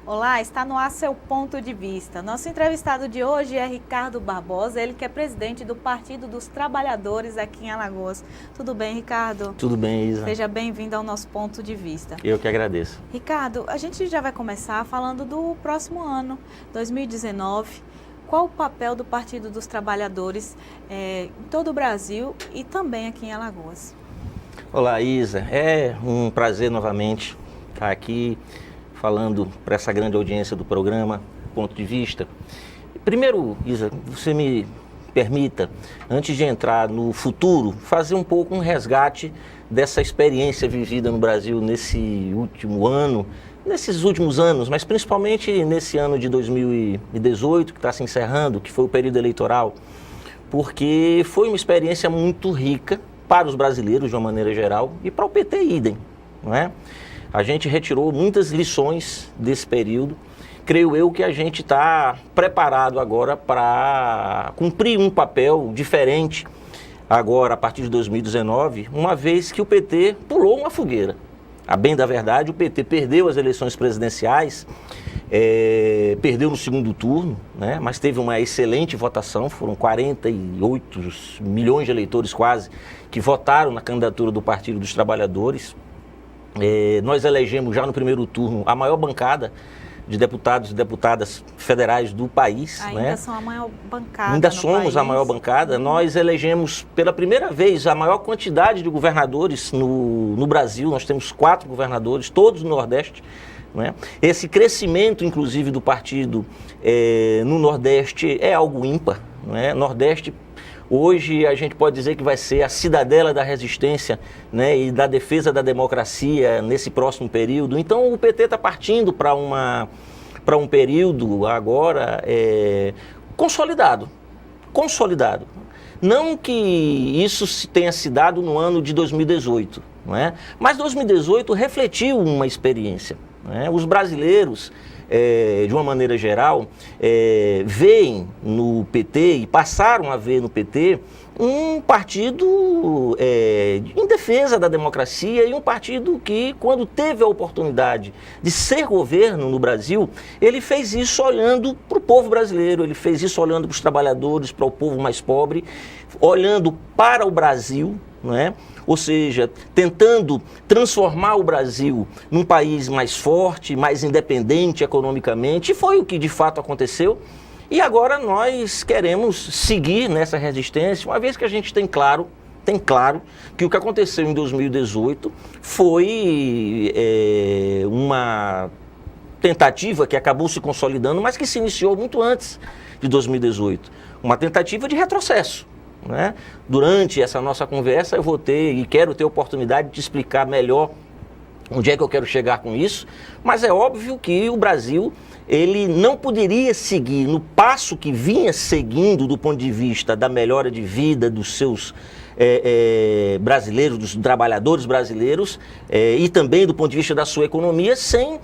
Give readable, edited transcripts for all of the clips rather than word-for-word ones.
Olá, está no ar seu ponto de vista. Nosso entrevistado de hoje é Ricardo Barbosa, ele que é presidente do Partido dos Trabalhadores aqui em Alagoas. Tudo bem, Ricardo? Tudo bem, Isa. Seja bem-vindo ao nosso ponto de vista. Eu que agradeço. Ricardo, a gente já vai começar falando do próximo ano, 2019. Qual o papel do Partido dos Trabalhadores em todo o Brasil e também aqui em Alagoas? Olá, Isa. É um prazer novamente estar aqui falando para essa grande audiência do programa Ponto de Vista. Primeiro, Isa, você me permita, antes de entrar no futuro, fazer um pouco um resgate dessa experiência vivida no Brasil nesse último ano, nesses últimos anos, mas principalmente nesse ano de 2018, que está se encerrando, que foi o período eleitoral, porque foi uma experiência muito rica para os brasileiros de uma maneira geral e para o PT idem, não é? A gente retirou muitas lições desse período. Creio eu que a gente está preparado agora para cumprir um papel diferente agora, a partir de 2019, uma vez que o PT pulou uma fogueira. A bem da verdade, o PT perdeu as eleições presidenciais, perdeu no segundo turno, né? Mas teve uma excelente votação, foram 48 milhões de eleitores quase que votaram na candidatura do Partido dos Trabalhadores. Nós elegemos já no primeiro turno a maior bancada de deputados e deputadas federais do país. Ainda, né? São a maior bancada. Ainda somos a maior bancada. Nós elegemos pela primeira vez a maior quantidade de governadores no Brasil. Nós temos 4 governadores, todos no Nordeste. Né? Esse crescimento, inclusive, do partido no Nordeste é algo ímpar. Né? Nordeste, hoje a gente pode dizer que vai ser a cidadela da resistência, né, e da defesa da democracia nesse próximo período. Então o PT está partindo para um período agora consolidado. Não que isso tenha se dado no ano de 2018, não é? Mas 2018 refletiu uma experiência. Né? Os brasileiros, de uma maneira geral, veem no PT e passaram a ver no PT um partido em defesa da democracia e um partido que, quando teve a oportunidade de ser governo no Brasil, ele fez isso olhando para o povo brasileiro, ele fez isso olhando para os trabalhadores, para o povo mais pobre, olhando para o Brasil, não é? Ou seja, tentando transformar o Brasil num país mais forte, mais independente economicamente, e foi o que de fato aconteceu. E agora nós queremos seguir nessa resistência, uma vez que a gente tem claro que o que aconteceu em 2018 foi uma tentativa que acabou se consolidando, mas que se iniciou muito antes de 2018, uma tentativa de retrocesso. Né? Durante essa nossa conversa eu vou ter e quero ter oportunidade de explicar melhor onde é que eu quero chegar com isso, mas é óbvio que o Brasil ele não poderia seguir no passo que vinha seguindo do ponto de vista da melhora de vida dos seus brasileiros, dos trabalhadores brasileiros e também do ponto de vista da sua economia, sem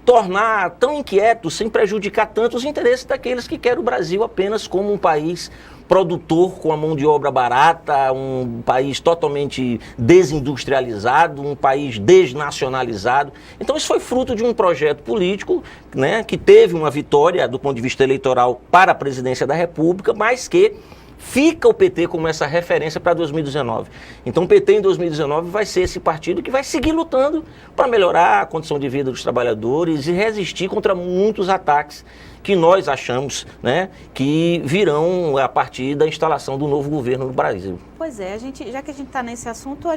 tornar tão inquieto, sem prejudicar tanto os interesses daqueles que querem o Brasil apenas como um país produtor com a mão de obra barata, um país totalmente desindustrializado, um país desnacionalizado. Então isso foi fruto de um projeto político, né, que teve uma vitória do ponto de vista eleitoral para a presidência da República, mas que fica o PT como essa referência para 2019. Então o PT em 2019 vai ser esse partido que vai seguir lutando para melhorar a condição de vida dos trabalhadores e resistir contra muitos ataques que nós achamos, né, que virão a partir da instalação do novo governo no Brasil. Pois é, já que a gente está nesse assunto,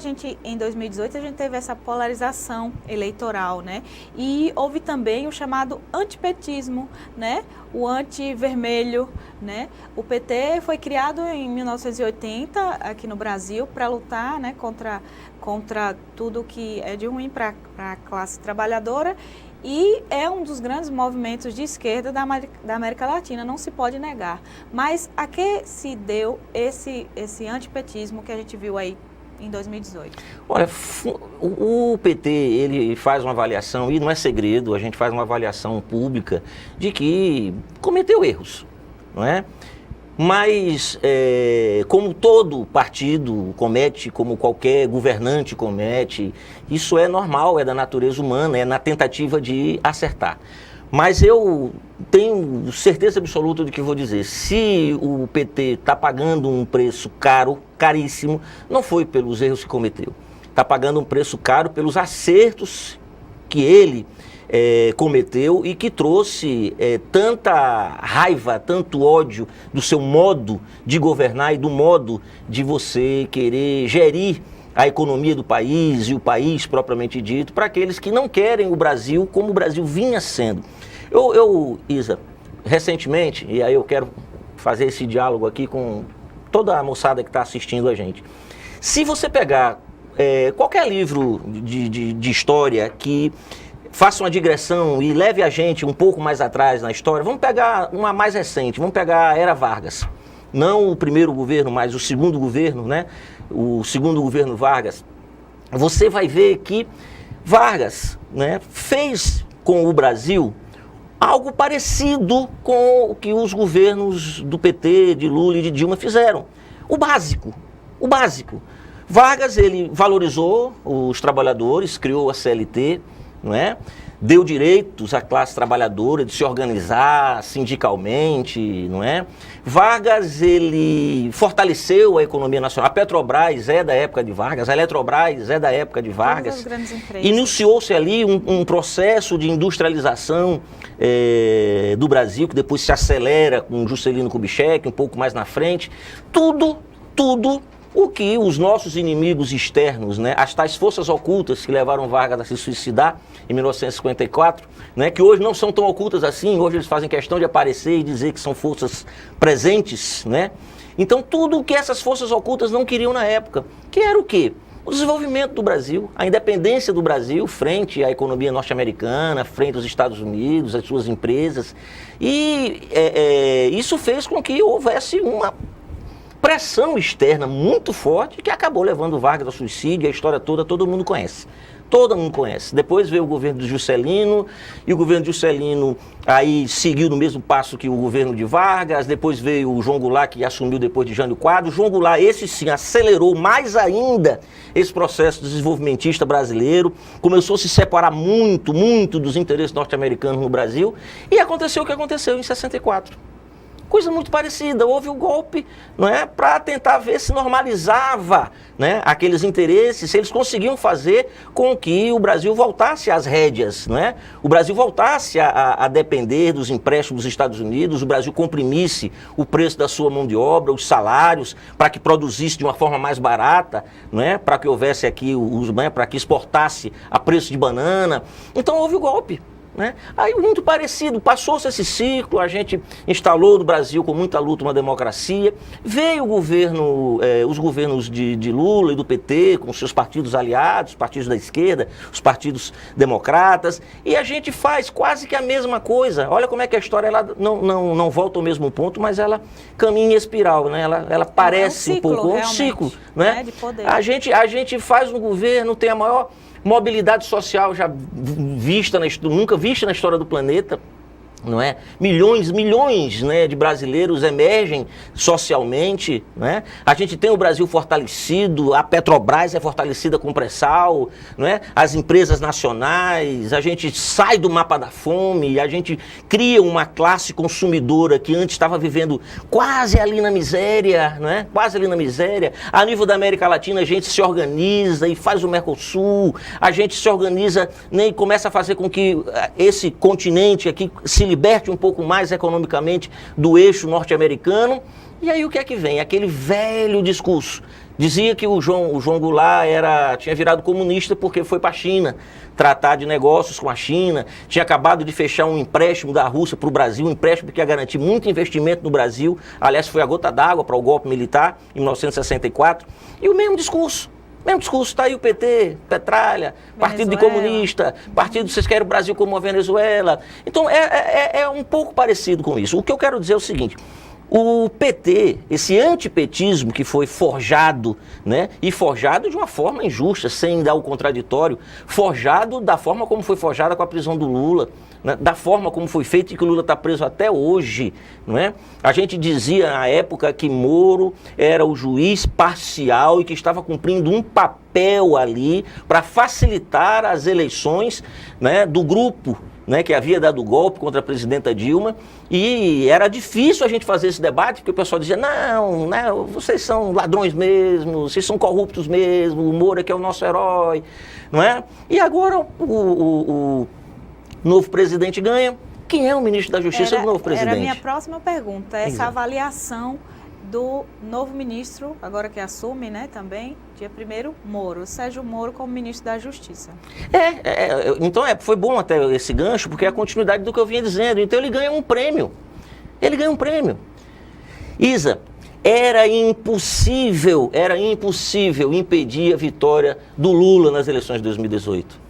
em 2018 a gente teve essa polarização eleitoral, né? E houve também o chamado antipetismo, né? O anti-vermelho, né? O PT foi criado em 1980 aqui no Brasil para lutar, né, contra tudo que é de ruim para a classe trabalhadora. E é um dos grandes movimentos de esquerda da América Latina, não se pode negar. Mas a que se deu esse antipetismo que a gente viu aí em 2018? Olha, o PT ele faz uma avaliação, e não é segredo, a gente faz uma avaliação pública de que cometeu erros, não é? Mas, como todo partido comete, como qualquer governante comete, isso é normal, é da natureza humana, é na tentativa de acertar. Mas eu tenho certeza absoluta do que vou dizer. Se o PT está pagando um preço caro, caríssimo, não foi pelos erros que cometeu. Está pagando um preço caro pelos acertos que ele cometeu e que trouxe tanta raiva, tanto ódio do seu modo de governar e do modo de você querer gerir a economia do país e o país propriamente dito, para aqueles que não querem o Brasil como o Brasil vinha sendo. Isa, recentemente, e aí eu quero fazer esse diálogo aqui com toda a moçada que está assistindo a gente. Se você pegar qualquer livro de história que faça uma digressão e leve a gente um pouco mais atrás na história, vamos pegar uma mais recente, vamos pegar a Era Vargas. Não o primeiro governo, mas o segundo governo, né? O segundo governo Vargas. Você vai ver que Vargas, né, fez com o Brasil algo parecido com o que os governos do PT, de Lula e de Dilma fizeram. O básico. Vargas, ele valorizou os trabalhadores, criou a CLT, não é? Deu direitos à classe trabalhadora de se organizar sindicalmente, não é? Vargas, ele fortaleceu a economia nacional. A Petrobras é da época de Vargas, a Eletrobras é da época de Vargas. Todas as grandes empresas. Iniciou-se ali um processo de industrialização do Brasil, que depois se acelera com Juscelino Kubitschek, um pouco mais na frente. Tudo o que os nossos inimigos externos, né, as tais forças ocultas que levaram Vargas a se suicidar em 1954, né, que hoje não são tão ocultas assim, hoje eles fazem questão de aparecer e dizer que são forças presentes, né? Então tudo o que essas forças ocultas não queriam na época, que era o quê? O desenvolvimento do Brasil, a independência do Brasil frente à economia norte-americana, frente aos Estados Unidos, às suas empresas. E isso fez com que houvesse uma pressão externa muito forte que acabou levando Vargas ao suicídio, a história toda todo mundo conhece. Todo mundo conhece. Depois veio o governo do Juscelino, e o governo de Juscelino aí seguiu no mesmo passo que o governo de Vargas. Depois veio o João Goulart, que assumiu depois de Jânio Quadros. João Goulart, esse sim, acelerou mais ainda esse processo desenvolvimentista brasileiro. Começou a se separar muito dos interesses norte-americanos no Brasil. E aconteceu o que aconteceu em 64. Coisa muito parecida, houve o golpe, não é, para tentar ver se normalizava, né, aqueles interesses, se eles conseguiam fazer com que o Brasil voltasse às rédeas, não é? O Brasil voltasse a depender dos empréstimos dos Estados Unidos, o Brasil comprimisse o preço da sua mão de obra, os salários, para que produzisse de uma forma mais barata, não é? Para que houvesse aqui, para que exportasse a preço de banana. Então houve o golpe. Né? Aí muito parecido, passou-se esse ciclo, a gente instalou no Brasil com muita luta uma democracia, veio o governo, os governos de Lula e do PT, com seus partidos aliados, os partidos da esquerda, os partidos democratas, e a gente faz quase que a mesma coisa. Olha como é que a história ela não volta ao mesmo ponto, mas ela caminha em espiral, né? Ela parece um pouco um ciclo, né? De poder. A gente faz um governo, tem a maior mobilidade social já nunca vista na história do planeta, não é? Milhões, né, de brasileiros emergem socialmente, né? A gente tem o Brasil fortalecido, a Petrobras é fortalecida com pré-sal, não é? As empresas nacionais, a gente sai do mapa da fome, a gente cria uma classe consumidora que antes estava vivendo quase ali na miséria, não é? Quase ali na miséria. A nível da América Latina a gente se organiza e faz o Mercosul, a gente se organiza, né, e começa a fazer com que esse continente aqui se liberte um pouco mais economicamente do eixo norte-americano. E aí o que é que vem? Aquele velho discurso. Dizia que o João Goulart tinha virado comunista porque foi para a China tratar de negócios com a China, tinha acabado de fechar um empréstimo da Rússia para o Brasil, um empréstimo que ia garantir muito investimento no Brasil, aliás foi a gota d'água para o golpe militar em 1964, e o mesmo discurso. Está aí o PT, Petralha, Partido de Comunista, Partido Vocês Querem o Brasil como a Venezuela. Então é um pouco parecido com isso. O que eu quero dizer é o seguinte: o PT, esse antipetismo que foi forjado, né, e forjado de uma forma injusta, sem dar o contraditório, forjado da forma como foi forjada com a prisão do Lula, né, da forma como foi feito e que o Lula está preso até hoje, não é? A gente dizia na época que Moro era o juiz parcial e que estava cumprindo um papel ali para facilitar as eleições, né, do grupo né, que havia dado golpe contra a presidenta Dilma, e era difícil a gente fazer esse debate, porque o pessoal dizia, não, né, vocês são ladrões mesmo, vocês são corruptos mesmo, o Moro é que é o nosso herói, não é? E agora o novo presidente ganha. Quem é o ministro da Justiça do novo presidente? Era a minha próxima pergunta, essa avaliação do novo ministro, agora que assume, né, também, dia 1º, Moro, Sérgio Moro como ministro da Justiça. Então foi bom até esse gancho, porque é a continuidade do que eu vinha dizendo. Então ele ganha um prêmio. Ele ganha um prêmio. Isa, era impossível impedir a vitória do Lula nas eleições de 2018.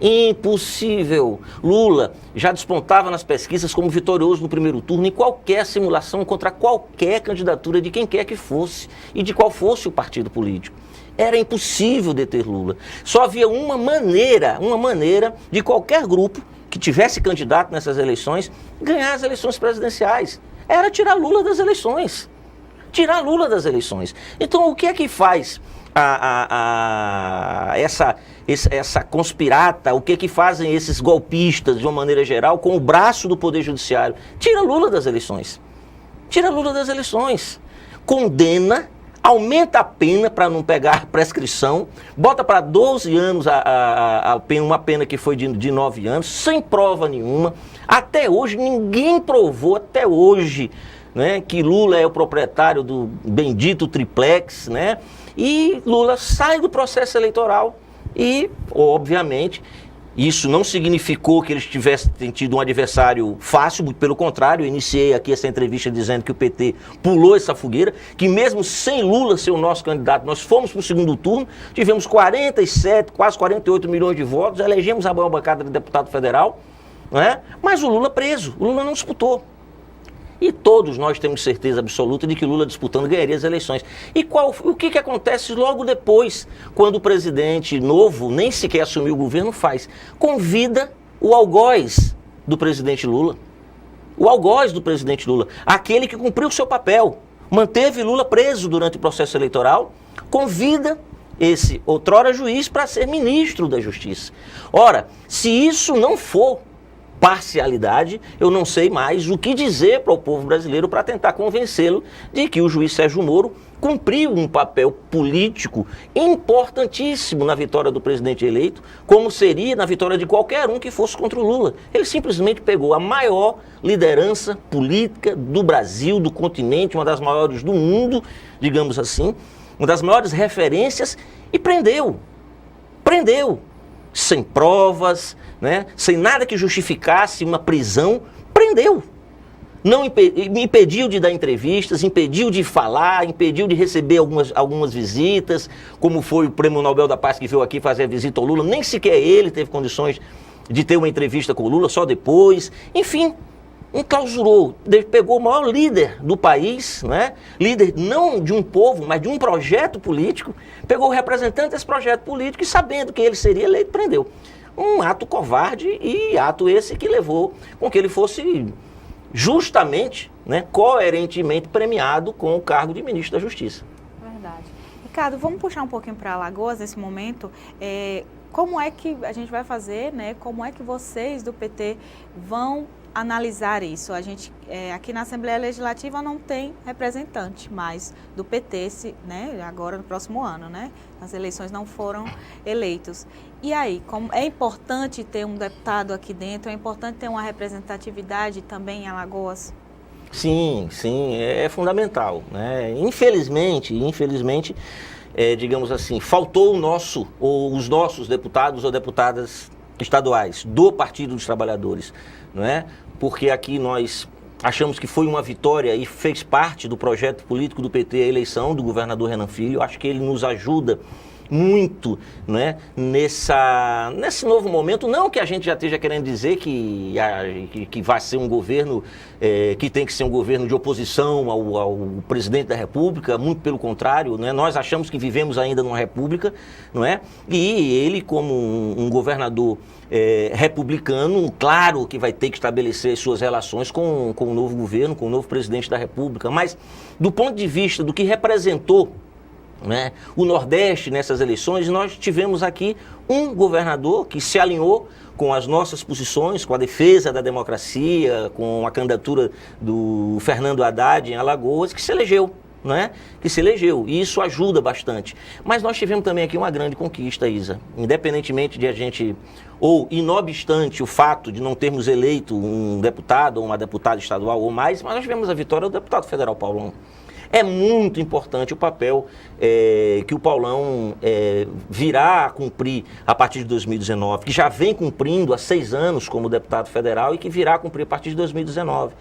Impossível. Lula já despontava nas pesquisas como vitorioso no primeiro turno em qualquer simulação contra qualquer candidatura de quem quer que fosse e de qual fosse o partido político. Era impossível deter Lula. Só havia uma maneira de qualquer grupo que tivesse candidato nessas eleições ganhar as eleições presidenciais. Era tirar Lula das eleições. Tirar Lula das eleições. Então, o que é que faz essa conspirata, o que é que fazem esses golpistas, de uma maneira geral, com o braço do Poder Judiciário? Tira Lula das eleições. Tira Lula das eleições. Condena, aumenta a pena para não pegar prescrição, bota para 12 anos uma pena que foi de 9 anos, sem prova nenhuma. Até hoje, ninguém provou, até hoje, né, que Lula é o proprietário do bendito triplex, né? E Lula sai do processo eleitoral e, obviamente, isso não significou que eles tivessem tido um adversário fácil, pelo contrário, eu iniciei aqui essa entrevista dizendo que o PT pulou essa fogueira, que mesmo sem Lula ser o nosso candidato, nós fomos para o segundo turno, tivemos 47, quase 48 milhões de votos, elegemos a maior bancada de deputado federal, né? Mas o Lula preso, o Lula não disputou. E todos nós temos certeza absoluta de que Lula disputando ganharia as eleições. E o que acontece logo depois, quando o presidente novo, nem sequer assumiu o governo, faz? Convida o algoz do presidente Lula. O algoz do presidente Lula, aquele que cumpriu o seu papel, manteve Lula preso durante o processo eleitoral, convida esse outrora juiz para ser ministro da Justiça. Ora, se isso não for parcialidade, eu não sei mais o que dizer para o povo brasileiro para tentar convencê-lo de que o juiz Sérgio Moro cumpriu um papel político importantíssimo na vitória do presidente eleito, como seria na vitória de qualquer um que fosse contra o Lula. Ele simplesmente pegou a maior liderança política do Brasil, do continente, uma das maiores do mundo, digamos assim, uma das maiores referências, e prendeu. Prendeu. Sem provas, né? Sem nada que justificasse uma prisão, prendeu. Não impediu de dar entrevistas, impediu de falar, impediu de receber algumas visitas, como foi o Prêmio Nobel da Paz que veio aqui fazer a visita ao Lula. Nem sequer ele teve condições de ter uma entrevista com o Lula, só depois. Enfim, enclausurou, pegou o maior líder do país, né? Líder não de um povo, mas de um projeto político, pegou o representante desse projeto político e, sabendo que ele seria eleito, prendeu. Um ato covarde, e ato esse que levou com que ele fosse justamente, né, coerentemente premiado com o cargo de ministro da Justiça. Verdade. Ricardo, vamos puxar um pouquinho para Alagoas nesse momento. Como é que a gente vai fazer, né? Como é que vocês do PT vão analisar isso? A gente aqui na Assembleia Legislativa não tem representante mais do PT, né, agora no próximo ano, né? As eleições não foram eleitos. E aí, como é importante ter um deputado aqui dentro, é importante ter uma representatividade também em Alagoas? Sim, é fundamental, né? Infelizmente, digamos assim, faltou os nossos deputados ou deputadas estaduais do Partido dos Trabalhadores, não é? Porque aqui nós achamos que foi uma vitória e fez parte do projeto político do PT a eleição do governador Renan Filho. Acho que ele nos ajuda muito, né, nesse novo momento. Não que a gente já esteja querendo dizer que vai ser um governo que tem que ser um governo de oposição ao presidente da República, muito pelo contrário, né? Nós achamos que vivemos ainda numa república, não é? E ele, como um governador republicano, claro que vai ter que estabelecer suas relações com o novo governo, com o novo presidente da República, mas do ponto de vista do que representou né, o Nordeste nessas eleições, nós tivemos aqui um governador que se alinhou com as nossas posições, com a defesa da democracia, com a candidatura do Fernando Haddad em Alagoas, que se elegeu. Né? Que se elegeu, e isso ajuda bastante. Mas nós tivemos também aqui uma grande conquista, Isa. Independentemente de a gente, ou inobstante o fato de não termos eleito um deputado ou uma deputada estadual ou mais, mas nós tivemos a vitória do deputado federal Paulão. É muito importante o papel que o Paulão virá a cumprir a partir de 2019, que já vem cumprindo há 6 anos como deputado federal e que virá a cumprir a partir de 2019.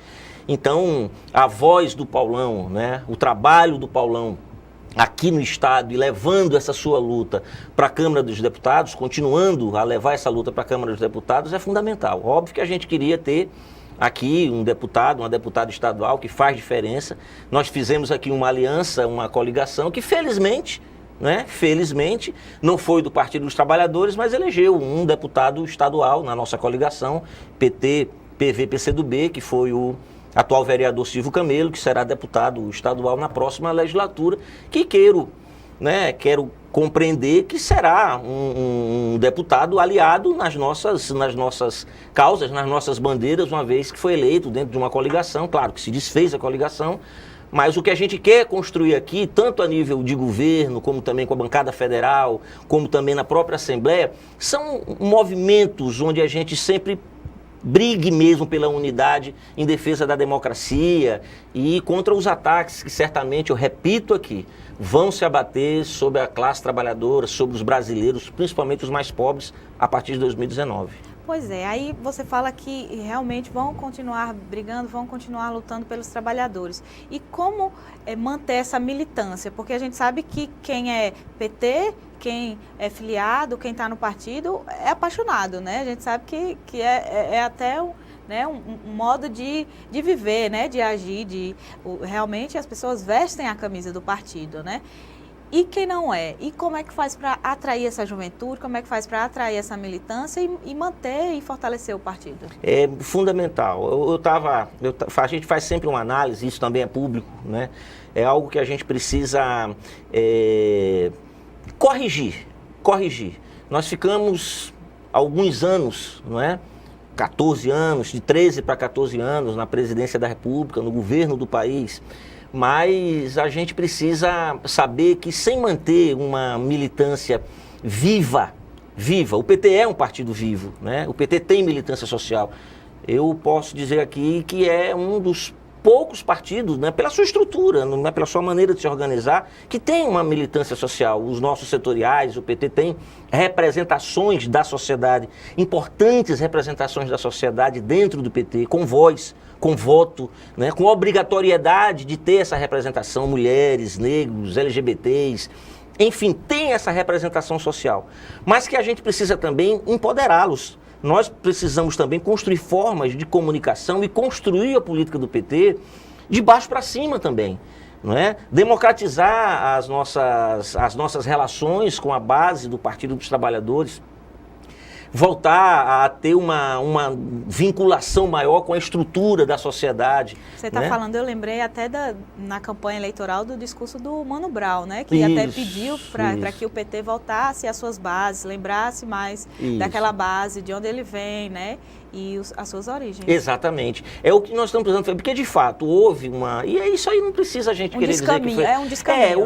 Então, a voz do Paulão, né, o trabalho do Paulão aqui no Estado e levando essa sua luta para a Câmara dos Deputados, continuando a levar essa luta para a Câmara dos Deputados, é fundamental. Óbvio que a gente queria ter aqui um deputado, uma deputada estadual que faz diferença. Nós fizemos aqui uma aliança, uma coligação que felizmente não foi do Partido dos Trabalhadores, mas elegeu um deputado estadual na nossa coligação, PT, PV, PCdoB, que foi o atual vereador Silvio Camelo, que será deputado estadual na próxima legislatura, que quero compreender que será um deputado aliado nas nossas causas, nas nossas bandeiras, uma vez que foi eleito dentro de uma coligação. Claro que se desfez a coligação, mas o que a gente quer construir aqui, tanto a nível de governo, como também com a bancada federal, como também na própria Assembleia, são movimentos onde a gente sempre brigue mesmo pela unidade em defesa da democracia e contra os ataques que certamente, eu repito aqui, vão se abater sobre a classe trabalhadora, sobre os brasileiros, principalmente os mais pobres, a partir de 2019. Pois é, aí você fala que realmente vão continuar brigando, vão continuar lutando pelos trabalhadores. E como manter essa militância? Porque a gente sabe que quem é PT, quem é filiado, quem está no partido, é apaixonado, né? A gente sabe que é até um modo de viver, né? De agir, realmente as pessoas vestem a camisa do partido, né? E quem não é? E como é que faz para atrair essa juventude? Como é que faz para atrair essa militância e manter e fortalecer o partido? É fundamental. A gente faz sempre uma análise, isso também é público, né? É algo que a gente precisa corrigir. Nós ficamos alguns anos, não é? 14 anos, de 13 para 14 anos na presidência da República, no governo do país. Mas a gente precisa saber que sem manter uma militância viva, o PT é um partido vivo, né? O PT tem militância social. Eu posso dizer aqui que é um dos poucos partidos, né, pela sua estrutura, né, pela sua maneira de se organizar, que tem uma militância social. Os nossos setoriais, o PT tem representações da sociedade, importantes representações da sociedade dentro do PT, com voz, com voto, né, com obrigatoriedade de ter essa representação, mulheres, negros, LGBTs, enfim, tem essa representação social. Mas que a gente precisa também empoderá-los. Nós precisamos também construir formas de comunicação e construir a política do PT de baixo para cima também, não é? Democratizar as nossas relações com a base do Partido dos Trabalhadores, voltar a ter uma vinculação maior com a estrutura da sociedade. Você está falando, eu lembrei até na campanha eleitoral do discurso do Mano Brown, né? Que até pediu para que o PT voltasse às suas bases, lembrasse mais daquela base, de onde ele vem, né? E as suas origens. Exatamente. É o que nós estamos precisando fazer, porque de fato houve uma... E isso aí não precisa a gente querer dizer que foi... É um descaminho.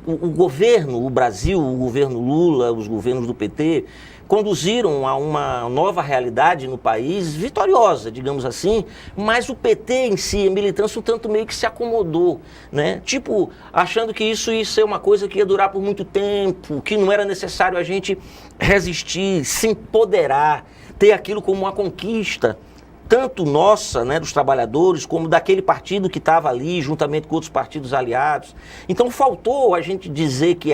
O governo, o Brasil, o governo Lula, os governos do PT, conduziram a uma nova realidade no país, vitoriosa, digamos assim, mas o PT em si, a militância, um tanto meio que se acomodou, né? Tipo, achando que isso ia ser uma coisa que ia durar por muito tempo, que não era necessário a gente resistir, se empoderar, ter aquilo como uma conquista, tanto nossa, né, dos trabalhadores, como daquele partido que estava ali, juntamente com outros partidos aliados. Então faltou a gente dizer que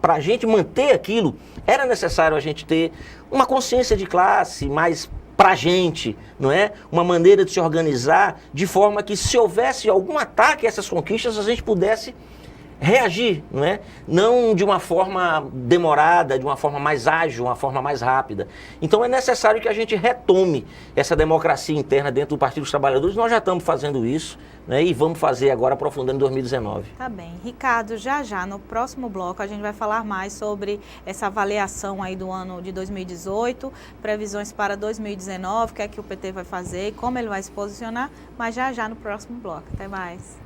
para a gente manter aquilo, era necessário a gente ter uma consciência de classe mais para a gente, não é? Uma maneira de se organizar de forma que, se houvesse algum ataque a essas conquistas, a gente pudesse reagir, não é? Não de uma forma demorada, de uma forma mais ágil, uma forma mais rápida. Então é necessário que a gente retome essa democracia interna dentro do Partido dos Trabalhadores. Nós já estamos fazendo isso, né? E vamos fazer agora, aprofundando em 2019. Tá bem. Ricardo, já no próximo bloco a gente vai falar mais sobre essa avaliação aí do ano de 2018, previsões para 2019, o que é que o PT vai fazer e como ele vai se posicionar, mas já no próximo bloco. Até mais.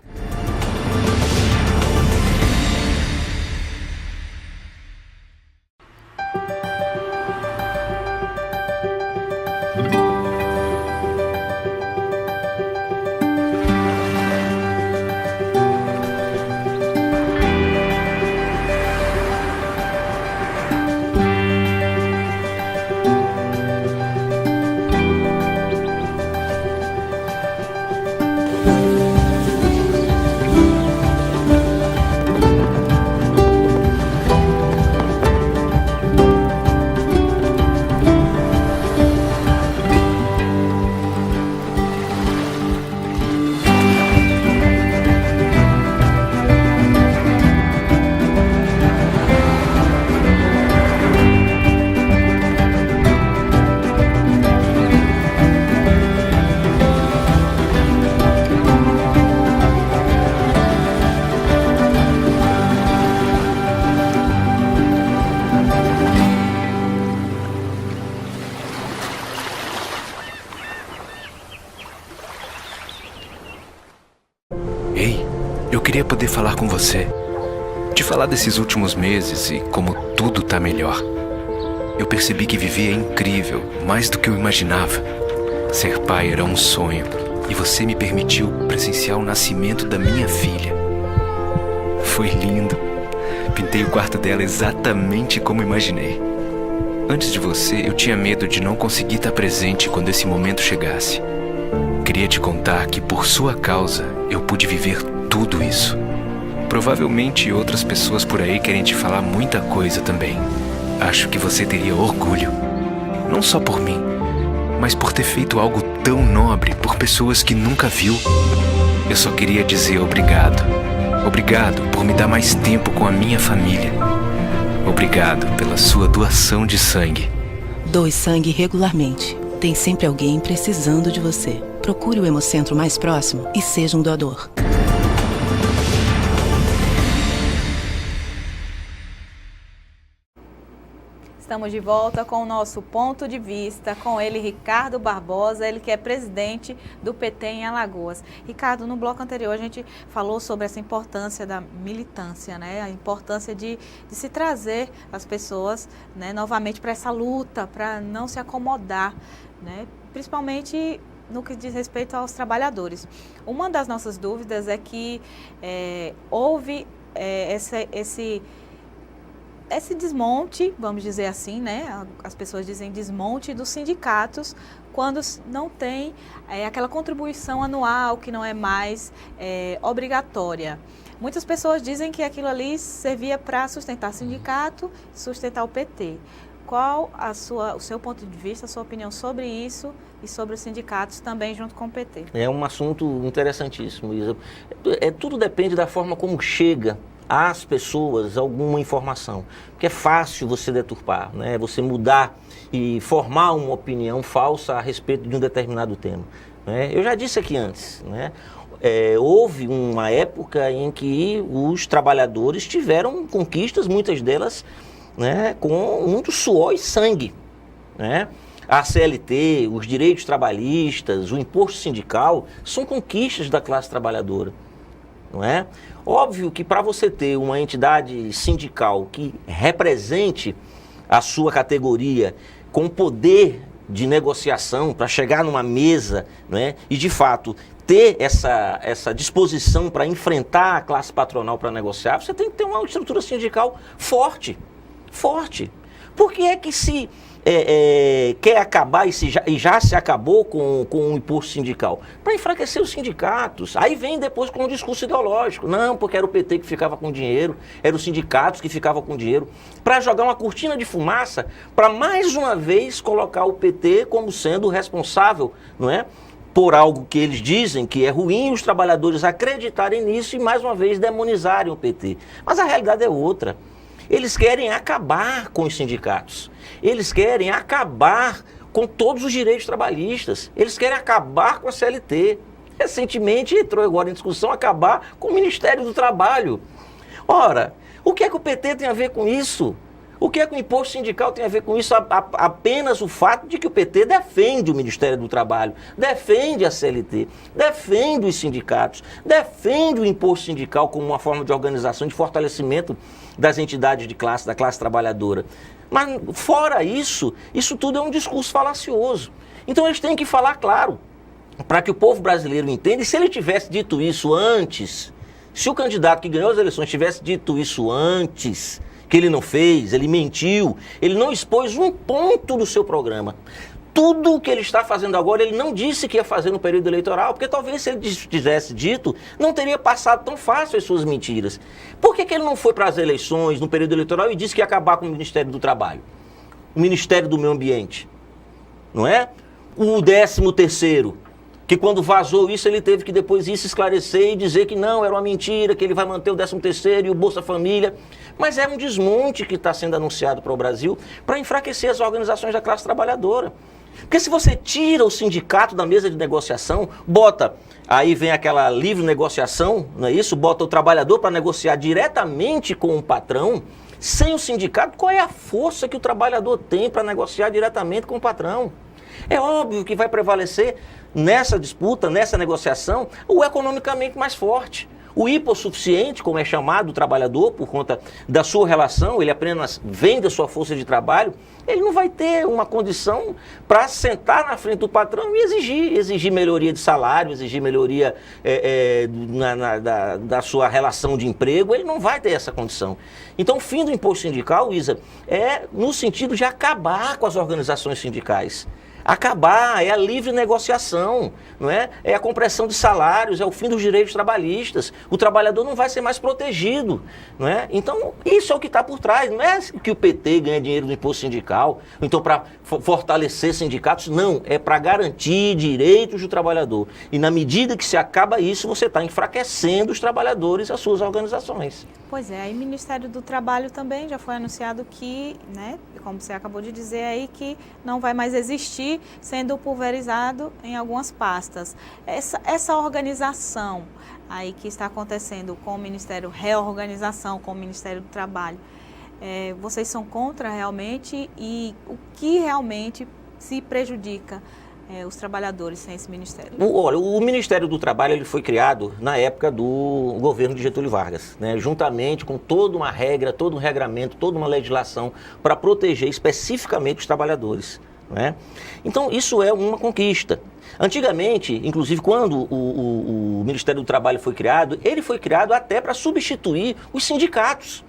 Ei, eu queria poder falar com você. Te falar desses últimos meses e como tudo tá melhor. Eu percebi que viver é incrível, mais do que eu imaginava. Ser pai era um sonho e você me permitiu presenciar o nascimento da minha filha. Foi lindo. Pintei o quarto dela exatamente como imaginei. Antes de você, eu tinha medo de não conseguir estar presente quando esse momento chegasse. Queria te contar que por sua causa eu pude viver tudo isso. Provavelmente outras pessoas por aí querem te falar muita coisa também. Acho que você teria orgulho. Não só por mim, mas por ter feito algo tão nobre por pessoas que nunca viu. Eu só queria dizer obrigado. Obrigado por me dar mais tempo com a minha família. Obrigado pela sua doação de sangue. Doe sangue regularmente. Tem sempre alguém precisando de você. Procure o Hemocentro mais próximo e seja um doador. Estamos de volta com o nosso ponto de vista, com ele, Ricardo Barbosa, ele que é presidente do PT em Alagoas. Ricardo, no bloco anterior a gente falou sobre essa importância da militância, né? A importância de se trazer as pessoas, né, novamente para essa luta, para não se acomodar, né? Principalmente no que diz respeito aos trabalhadores. Uma das nossas dúvidas é que houve esse desmonte, vamos dizer assim, né? As pessoas dizem desmonte dos sindicatos quando não tem aquela contribuição anual que não é mais obrigatória. Muitas pessoas dizem que aquilo ali servia para sustentar o sindicato, sustentar o PT. Qual o seu ponto de vista, a sua opinião sobre isso e sobre os sindicatos também junto com o PT? É um assunto interessantíssimo, Isa. Tudo depende da forma como chega às pessoas alguma informação. Porque é fácil você deturpar, né? Você mudar e formar uma opinião falsa a respeito de um determinado tema, né? Eu já disse aqui antes, né? Houve uma época em que os trabalhadores tiveram conquistas, muitas delas, né, com muito suor e sangue, né? A CLT, os direitos trabalhistas, o imposto sindical, são conquistas da classe trabalhadora, não é? Óbvio que para você ter uma entidade sindical que represente a sua categoria com poder de negociação para chegar numa mesa, né, e de fato ter essa disposição para enfrentar a classe patronal para negociar, você tem que ter uma estrutura sindical forte. Por que é que se quer acabar e já se acabou com o imposto sindical? Para enfraquecer os sindicatos. Aí vem depois com um discurso ideológico. Não, porque era o PT que ficava com dinheiro, eram os sindicatos que ficavam com dinheiro. Para jogar uma cortina de fumaça, para mais uma vez colocar o PT como sendo o responsável, não é, por algo que eles dizem que é ruim, os trabalhadores acreditarem nisso e, mais uma vez, demonizarem o PT. Mas a realidade é outra. Eles querem acabar com os sindicatos. Eles querem acabar com todos os direitos trabalhistas. Eles querem acabar com a CLT. Recentemente entrou agora em discussão acabar com o Ministério do Trabalho. Ora, o que é que o PT tem a ver com isso? O que é que o imposto sindical tem a ver com isso? Apenas o fato de que o PT defende o Ministério do Trabalho, defende a CLT, defende os sindicatos, defende o imposto sindical como uma forma de organização, de fortalecimento das entidades de classe, da classe trabalhadora. Mas, fora isso, isso tudo é um discurso falacioso. Então, eles têm que falar claro, para que o povo brasileiro entenda. E se ele tivesse dito isso antes, se o candidato que ganhou as eleições tivesse dito isso antes, que ele não fez, ele mentiu, ele não expôs um ponto do seu programa. Tudo o que ele está fazendo agora, ele não disse que ia fazer no período eleitoral, porque talvez se ele tivesse dito, não teria passado tão fácil as suas mentiras. Por que ele não foi para as eleições no período eleitoral e disse que ia acabar com o Ministério do Trabalho, o Ministério do Meio Ambiente, não é? O 13º, que quando vazou isso, ele teve que depois ir se esclarecer e dizer que não, era uma mentira, que ele vai manter o 13º e o Bolsa Família. Mas é um desmonte que está sendo anunciado para o Brasil para enfraquecer as organizações da classe trabalhadora. Porque se você tira o sindicato da mesa de negociação, bota, aí vem aquela livre negociação, não é isso? Bota o trabalhador para negociar diretamente com o patrão, sem o sindicato, qual é a força que o trabalhador tem para negociar diretamente com o patrão? É óbvio que vai prevalecer nessa disputa, nessa negociação, o economicamente mais forte. O hipossuficiente, como é chamado o trabalhador, por conta da sua relação, ele apenas vende a sua força de trabalho, ele não vai ter uma condição para sentar na frente do patrão e exigir melhoria de salário, exigir melhoria da sua relação de emprego, ele não vai ter essa condição. Então, o fim do imposto sindical, Isa, é no sentido de acabar com as organizações sindicais. Acabar, é a livre negociação, não é? É a compressão de salários, é o fim dos direitos trabalhistas. O trabalhador não vai ser mais protegido, não é? Então, isso é o que está por trás. Não é que o PT ganha dinheiro do imposto sindical, então para fortalecer sindicatos, não. É para garantir direitos do trabalhador. E na medida que se acaba isso, você está enfraquecendo os trabalhadores e as suas organizações. Pois é, aí o Ministério do Trabalho também já foi anunciado que, né, como você acabou de dizer aí, que não vai mais existir, sendo pulverizado em algumas pastas. Essa organização aí que está acontecendo com o Ministério, reorganização com o Ministério do Trabalho, vocês são contra realmente, e o que realmente se prejudica os trabalhadores sem esse ministério? Olha, o Ministério do Trabalho ele foi criado na época do governo de Getúlio Vargas, né, juntamente com toda uma regra, todo um regramento, toda uma legislação para proteger especificamente os trabalhadores. Né? Então, isso é uma conquista. Antigamente, inclusive, quando o Ministério do Trabalho foi criado, ele foi criado até para substituir os sindicatos.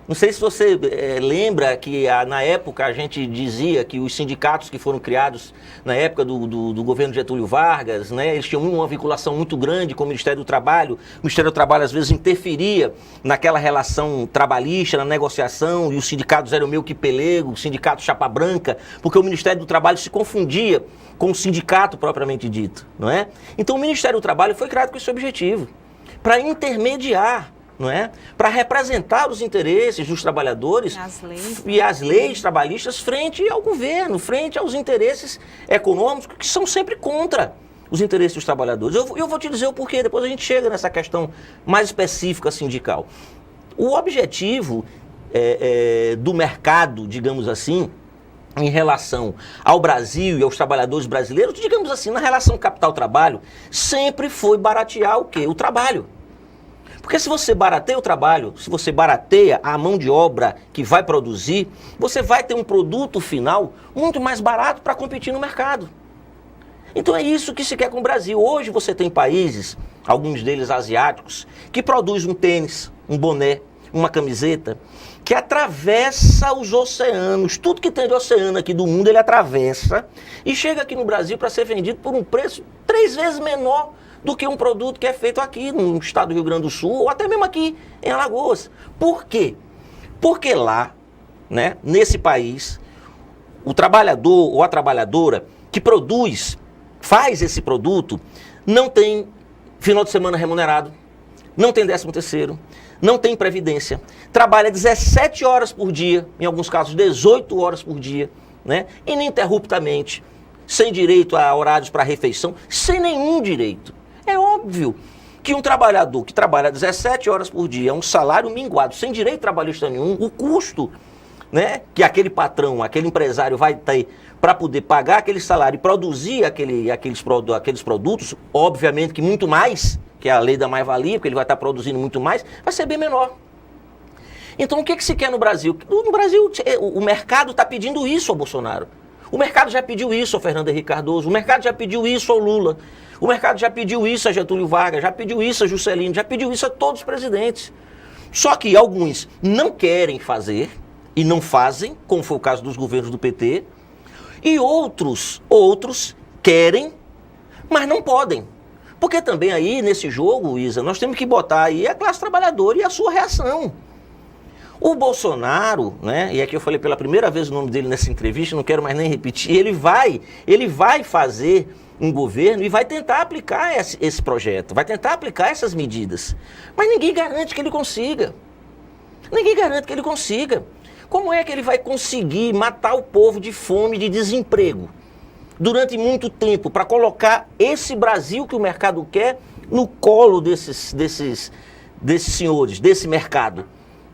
Não sei se você lembra que na época a gente dizia que os sindicatos que foram criados na época do governo de Getúlio Vargas, né, eles tinham uma vinculação muito grande com o Ministério do Trabalho. O Ministério do Trabalho às vezes interferia naquela relação trabalhista, na negociação, e os sindicatos eram meio que pelego, o sindicato chapa branca, porque o Ministério do Trabalho se confundia com o sindicato propriamente dito, não é? Então o Ministério do Trabalho foi criado com esse objetivo, para intermediar, não é? Para representar os interesses dos trabalhadores e as leis trabalhistas frente ao governo, frente aos interesses econômicos que são sempre contra os interesses dos trabalhadores. Eu vou te dizer o porquê, depois a gente chega nessa questão mais específica sindical. O objetivo do mercado, digamos assim, em relação ao Brasil e aos trabalhadores brasileiros, digamos assim, na relação capital-trabalho, sempre foi baratear o quê? O trabalho. Porque se você barateia o trabalho, se você barateia a mão de obra que vai produzir, você vai ter um produto final muito mais barato para competir no mercado. Então é isso que se quer com o Brasil. Hoje você tem países, alguns deles asiáticos, que produzem um tênis, um boné, uma camiseta, que atravessa os oceanos. Tudo que tem de oceano aqui do mundo, ele atravessa e chega aqui no Brasil para ser vendido por um preço 3 vezes menor do que um produto que é feito aqui no estado do Rio Grande do Sul, ou até mesmo aqui em Alagoas. Por quê? Porque lá, né, nesse país, o trabalhador ou a trabalhadora que produz faz esse produto não tem final de semana remunerado, não tem 13º, não tem previdência, trabalha 17 horas por dia, em alguns casos 18 horas por dia, né? Ininterruptamente, sem direito a horários para refeição, sem nenhum direito. É óbvio que um trabalhador que trabalha 17 horas por dia, um salário minguado, sem direito trabalhista nenhum, o custo, né, que aquele patrão, aquele empresário vai ter para poder pagar aquele salário e produzir aqueles produtos, obviamente que muito mais, que é a lei da mais-valia, porque ele vai estar produzindo muito mais, vai ser bem menor. Então o que se quer no Brasil? No Brasil o mercado está pedindo isso ao Bolsonaro. O mercado já pediu isso ao Fernando Henrique Cardoso, o mercado já pediu isso ao Lula, o mercado já pediu isso a Getúlio Vargas, já pediu isso a Juscelino, já pediu isso a todos os presidentes. Só que alguns não querem fazer e não fazem, como foi o caso dos governos do PT, e outros querem, mas não podem. Porque também aí, nesse jogo, Isa, nós temos que botar aí a classe trabalhadora e a sua reação. O Bolsonaro, né, e aqui eu falei pela primeira vez o nome dele nessa entrevista, não quero mais nem repetir, ele vai fazer um governo e vai tentar aplicar esse projeto, vai tentar aplicar essas medidas. Mas ninguém garante que ele consiga. Ninguém garante que ele consiga. Como é que ele vai conseguir matar o povo de fome e de desemprego durante muito tempo para colocar esse Brasil que o mercado quer no colo desses senhores, desse mercado?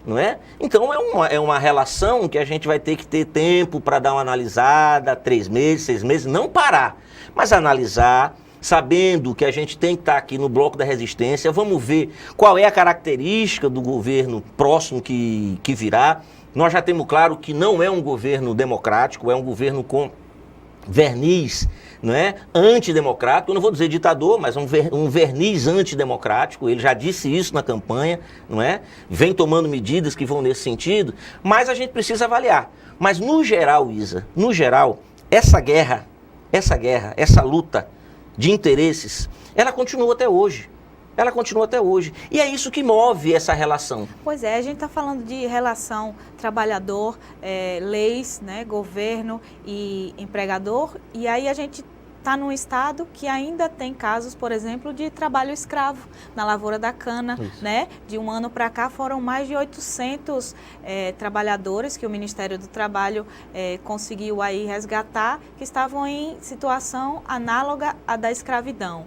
Não é? Então é uma relação que a gente vai ter que ter tempo para dar uma analisada, 3 meses, 6 meses, não parar, mas analisar, sabendo que a gente tem que estar aqui no bloco da resistência, vamos ver qual é a característica do governo próximo que virá. Nós já temos claro que não é um governo democrático, é um governo com verniz, não é, antidemocrático. Eu não vou dizer ditador, mas um verniz antidemocrático. Ele já disse isso na campanha, não é? Vem tomando medidas que vão nesse sentido, mas a gente precisa avaliar. Mas no geral, Isa, no geral, essa guerra, essa luta de interesses, ela continua até hoje. Ela continua até hoje. E é isso que move essa relação. Pois é, a gente está falando de relação trabalhador, leis, né, governo e empregador, e aí a gente está num estado que ainda tem casos, por exemplo, de trabalho escravo na lavoura da cana, né? De um ano para cá foram mais de 800 trabalhadores que o Ministério do Trabalho conseguiu aí resgatar, que estavam em situação análoga à da escravidão.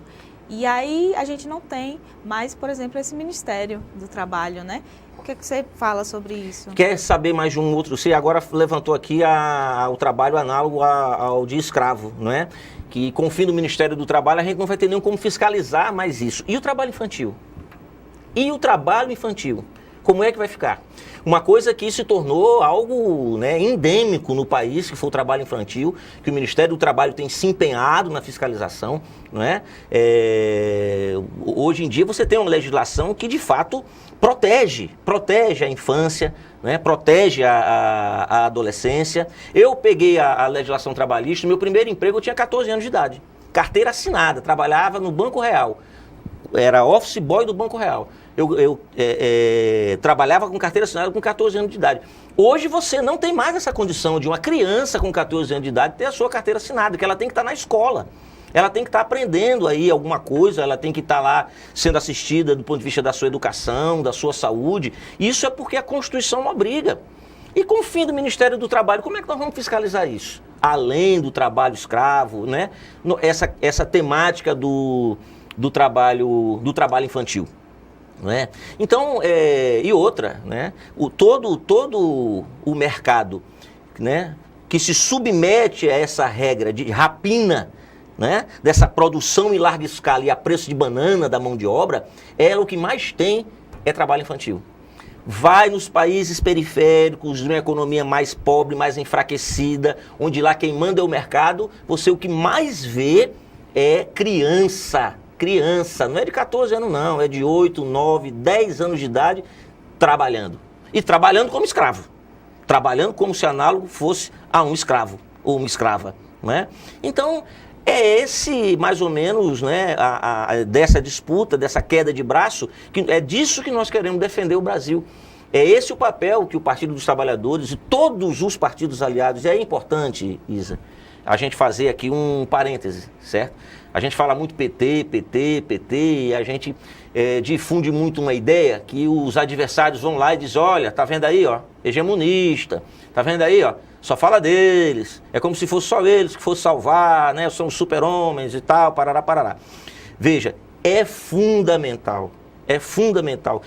E aí a gente não tem mais, por exemplo, esse Ministério do Trabalho, né? O que você fala sobre isso? Quer saber mais de um outro? Você agora levantou aqui o trabalho análogo ao de escravo, não é? Que com o fim do Ministério do Trabalho a gente não vai ter nem como fiscalizar mais isso. E o trabalho infantil? Como é que vai ficar? Uma coisa que se tornou algo, né, endêmico no país, que foi o trabalho infantil, que o Ministério do Trabalho tem se empenhado na fiscalização, não é? Hoje em dia você tem uma legislação que de fato protege a infância, né, protege a adolescência. Eu peguei a legislação trabalhista, meu primeiro emprego eu tinha 14 anos de idade, carteira assinada, trabalhava no Banco Real, era office boy do Banco Real. Eu trabalhava com carteira assinada com 14 anos de idade. Hoje você não tem mais essa condição de uma criança com 14 anos de idade ter a sua carteira assinada, que ela tem que estar na escola. Ela tem que estar aprendendo aí alguma coisa, ela tem que estar lá sendo assistida do ponto de vista da sua educação, da sua saúde. Isso é porque a Constituição obriga. E com o fim do Ministério do Trabalho, como é que nós vamos fiscalizar isso? Além do trabalho escravo, né? Essa temática do trabalho infantil. Né? Então, e outra, né? Todo o mercado, né, que se submete a essa regra de rapina, né, dessa produção em larga escala e a preço de banana da mão de obra, o que mais tem é trabalho infantil. Vai nos países periféricos, de uma economia mais pobre, mais enfraquecida, onde lá quem manda é o mercado, o que mais vê é criança, não é de 14 anos não, é de 8, 9, 10 anos de idade trabalhando. E trabalhando como escravo. Trabalhando como se análogo fosse a um escravo ou uma escrava. Né? Então, esse mais ou menos, né, dessa disputa, dessa queda de braço, que é disso que nós queremos defender o Brasil. É esse o papel que o Partido dos Trabalhadores e todos os partidos aliados, é importante, Isa, a gente fazer aqui um parêntese, certo? A gente fala muito PT, PT, PT, e a gente difunde muito uma ideia que os adversários vão lá e dizem, olha, tá vendo aí, ó, hegemonista, tá vendo aí, ó, só fala deles, é como se fosse só eles que fossem salvar, né, são super-homens e tal, parará, parará. Veja, é fundamental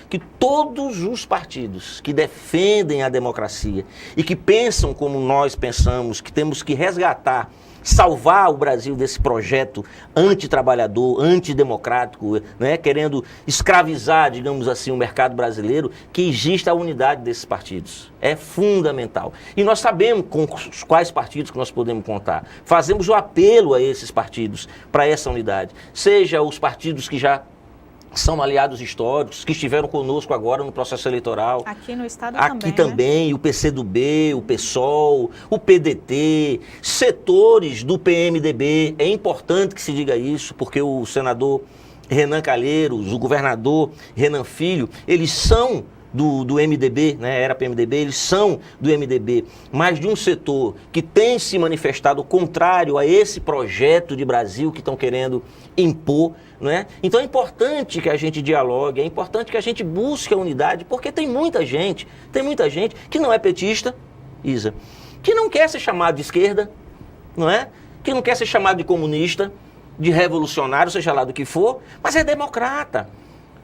que todos os partidos que defendem a democracia e que pensam como nós pensamos, que temos que resgatar, salvar o Brasil desse projeto antitrabalhador, antidemocrático, né, querendo escravizar, digamos assim, o mercado brasileiro, que exista a unidade desses partidos. É fundamental. E nós sabemos com quais partidos que nós podemos contar. Fazemos o apelo a esses partidos para essa unidade. Seja os partidos que já são aliados históricos, que estiveram conosco agora no processo eleitoral. Aqui no estado aqui também, né? O PCdoB, o PSOL, o PDT, setores do PMDB. É importante que se diga isso, porque o senador Renan Calheiros, o governador Renan Filho, eles são do MDB, né? Era PMDB, eles são do MDB, mas de um setor que tem se manifestado contrário a esse projeto de Brasil que estão querendo impor, né? Então é importante que a gente dialogue, é importante que a gente busque a unidade, porque tem muita gente que não é petista, Isa, que não quer ser chamado de esquerda, não é? Que não quer ser chamado de comunista, de revolucionário, seja lá do que for, mas é democrata.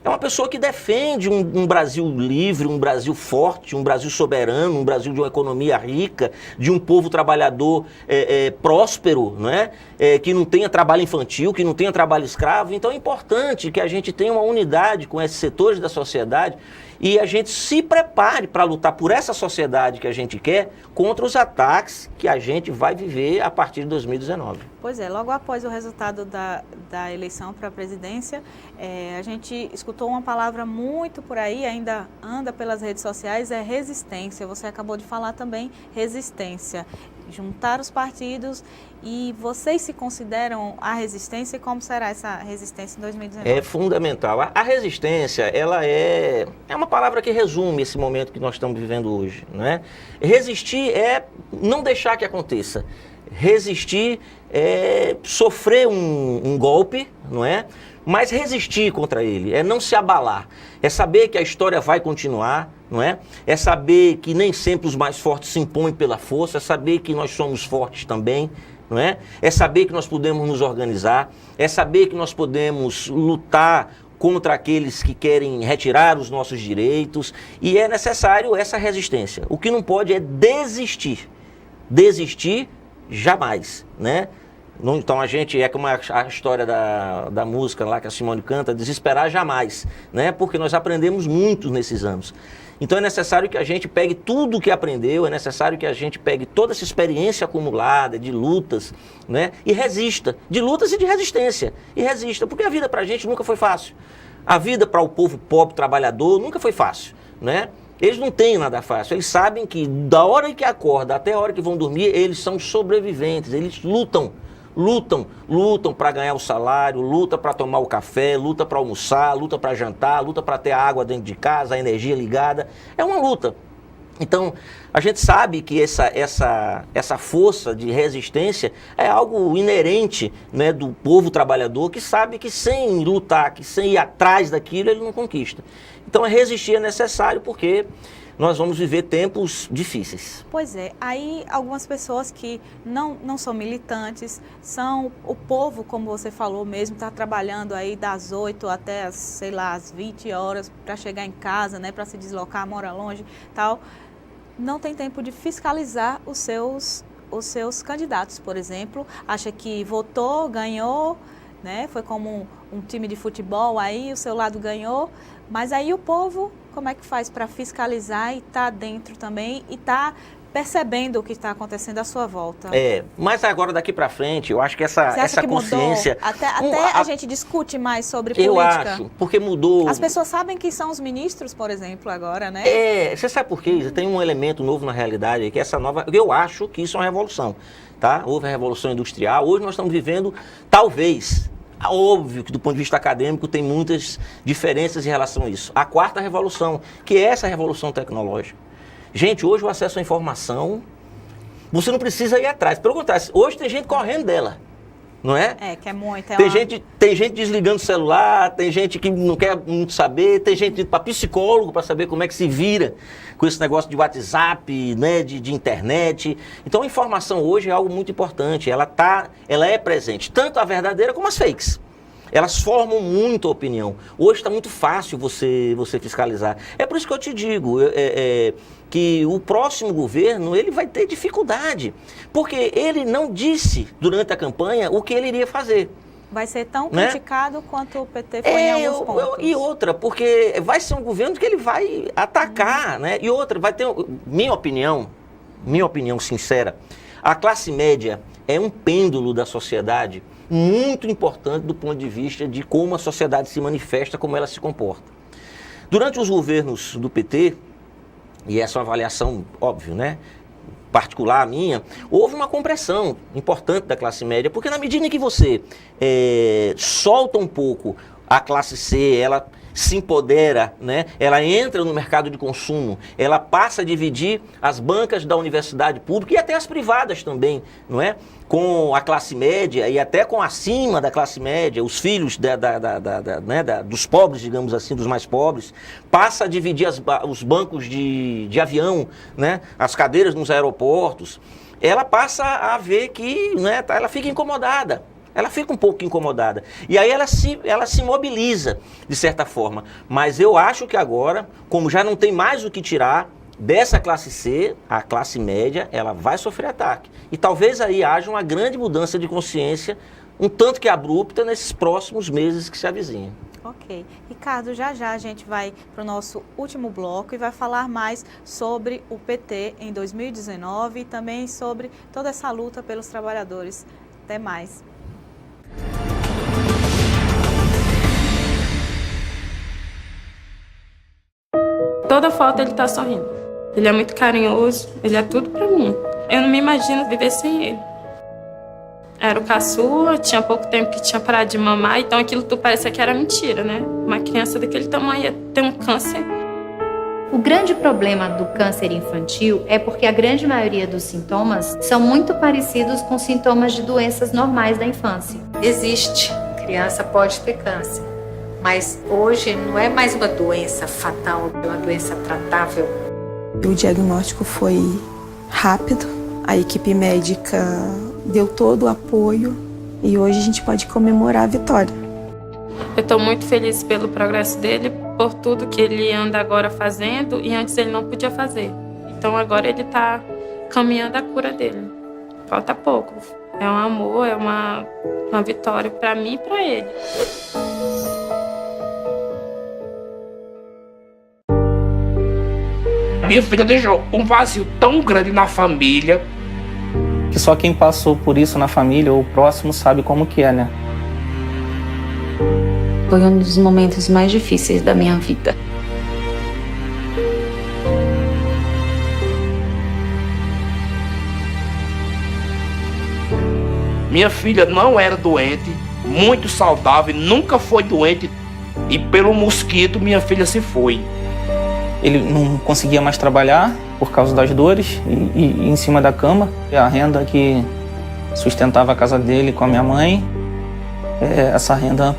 É uma pessoa que defende um Brasil livre, um Brasil forte, um Brasil soberano, um Brasil de uma economia rica, de um povo trabalhador próspero, não é? Que não tenha trabalho infantil, que não tenha trabalho escravo. Então é importante que a gente tenha uma unidade com esses setores da sociedade e a gente se prepare para lutar por essa sociedade que a gente quer contra os ataques que a gente vai viver a partir de 2019. Pois é, logo após o resultado da eleição para a presidência, a gente escutou uma palavra muito por aí, ainda anda pelas redes sociais, é resistência. Você acabou de falar também, resistência. Juntar os partidos e vocês se consideram a resistência e como será essa resistência em 2019? É fundamental. A resistência, ela é uma palavra que resume esse momento que nós estamos vivendo hoje, não é? Resistir é não deixar que aconteça. Resistir é sofrer um golpe, não é? Mas resistir contra ele, é não se abalar, é saber que a história vai continuar, não é? É saber que nem sempre os mais fortes se impõem pela força, é saber que nós somos fortes também, não é? É saber que nós podemos nos organizar, é saber que nós podemos lutar contra aqueles que querem retirar os nossos direitos e é necessário essa resistência. O que não pode é desistir. Desistir jamais, né? Então a gente, é como a história da música lá que a Simone canta, desesperar jamais, né? Porque nós aprendemos muito nesses anos. Então é necessário que a gente pegue tudo o que aprendeu, é necessário que a gente pegue toda essa experiência acumulada de lutas, né? E resista, de lutas e de resistência. E resista, porque a vida pra gente nunca foi fácil. A vida para o povo pobre, trabalhador, nunca foi fácil, né? Eles não têm nada fácil, eles sabem que da hora que acorda até a hora que vão dormir, eles são sobreviventes, eles lutam para ganhar o salário, luta para tomar o café, luta para almoçar, luta para jantar, luta para ter a água dentro de casa, a energia ligada, é uma luta. Então, a gente sabe que essa força de resistência é algo inerente, né, do povo trabalhador que sabe que sem lutar, que sem ir atrás daquilo, ele não conquista. Então, resistir é necessário porque nós vamos viver tempos difíceis. Pois é, aí algumas pessoas que não são militantes, são o povo, como você falou mesmo, está trabalhando aí das 8 até, as 20 horas para chegar em casa, né, para se deslocar, mora longe, tal, não tem tempo de fiscalizar os seus candidatos, por exemplo, acha que votou, ganhou, né, foi como um time de futebol, aí o seu lado ganhou, mas aí o povo, como é que faz para fiscalizar e estar dentro também e estar percebendo o que está acontecendo à sua volta? Mas agora daqui para frente, eu acho que essa consciência... Até a gente discute mais sobre política. Eu acho, porque mudou... As pessoas sabem quem são os ministros, por exemplo, agora, né? Você sabe por quê? Tem um elemento novo na realidade, que é essa nova... Eu acho que isso é uma revolução, tá? Houve a Revolução Industrial, hoje nós estamos vivendo, talvez... Óbvio que do ponto de vista acadêmico tem muitas diferenças em relação a isso. A quarta revolução, que é essa revolução tecnológica. Gente, hoje o acesso à informação Você não precisa ir atrás. Pelo contrário, hoje tem gente correndo dela. Não é? Que é muito. Tem gente desligando o celular, tem gente que não quer muito saber, tem gente indo para psicólogo para saber como é que se vira com esse negócio de WhatsApp, né, de internet. Então a informação hoje é algo muito importante, ela é presente, tanto a verdadeira como as fakes. Elas formam muita opinião. Hoje está muito fácil você fiscalizar. É por isso que eu te digo que o próximo governo ele vai ter dificuldade. Porque ele não disse durante a campanha o que ele iria fazer. Vai ser tão criticado quanto o PT foi em alguns pontos. E outra, porque vai ser um governo que ele vai atacar, né? E outra, vai ter, minha opinião sincera, a classe média é um pêndulo da sociedade muito importante do ponto de vista de como a sociedade se manifesta, como ela se comporta. Durante os governos do PT, e essa é uma avaliação, óbvio, né, particular minha, houve uma compressão importante da classe média, porque na medida em que você solta um pouco a classe C, ela se empodera, né? Ela entra no mercado de consumo, ela passa a dividir as bancas da universidade pública e até as privadas também, não é? Com a classe média e até com acima da classe média, os filhos dos pobres, digamos assim, dos mais pobres, passa a dividir os bancos de avião, né? As cadeiras nos aeroportos, ela passa a ver que, né, ela fica incomodada. Ela fica um pouco incomodada. E aí ela se mobiliza, de certa forma. Mas eu acho que agora, como já não tem mais o que tirar dessa classe C, a classe média, ela vai sofrer ataque. E talvez aí haja uma grande mudança de consciência, um tanto que abrupta, nesses próximos meses que se avizinham. Ok. Ricardo, já a gente vai para o nosso último bloco e vai falar mais sobre o PT em 2019 e também sobre toda essa luta pelos trabalhadores. Até mais. Toda foto ele tá sorrindo. Ele é muito carinhoso, ele é tudo pra mim. Eu não me imagino viver sem ele. Era o caçula, tinha pouco tempo que tinha parado de mamar, então aquilo tudo parecia que era mentira, né? Uma criança daquele tamanho ia ter um câncer. O grande problema do câncer infantil é porque a grande maioria dos sintomas são muito parecidos com sintomas de doenças normais da infância. Existe, criança pode ter câncer, mas hoje não é mais uma doença fatal, é uma doença tratável. O diagnóstico foi rápido, a equipe médica deu todo o apoio e hoje a gente pode comemorar a vitória. Eu estou muito feliz pelo progresso dele, por tudo que ele anda agora fazendo e antes ele não podia fazer. Então agora ele está caminhando a cura dele. Falta pouco. É um amor, é uma vitória para mim e para ele. Minha filha deixou um vazio tão grande na família. Que só quem passou por isso na família ou próximo sabe como que é, né? Foi um dos momentos mais difíceis da minha vida. Minha filha não era doente, muito saudável, nunca foi doente. E pelo mosquito, minha filha se foi. Ele não conseguia mais trabalhar por causa das dores e em cima da cama. A renda que sustentava a casa dele com a minha mãe, essa renda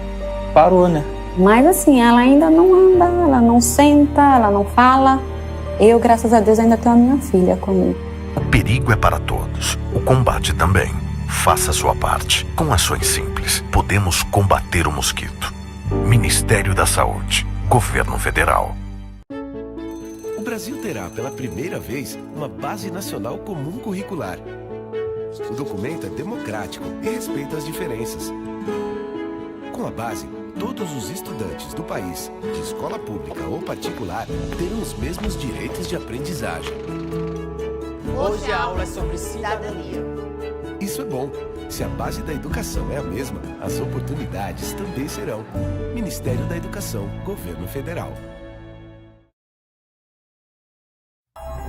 parou, né? Mas assim, ela ainda não anda, ela não senta, ela não fala. Eu, graças a Deus, ainda tenho a minha filha comigo. O perigo é para todos, o combate também. Faça a sua parte. Com ações simples, podemos combater o mosquito. Ministério da Saúde, Governo Federal. O Brasil terá pela primeira vez uma Base Nacional Comum Curricular. O documento é democrático e respeita as diferenças. Com a base, todos os estudantes do país, de escola pública ou particular, terão os mesmos direitos de aprendizagem. Hoje a aula é sobre cidadania. Isso é bom. Se a base da educação é a mesma, as oportunidades também serão. Ministério da Educação, Governo Federal.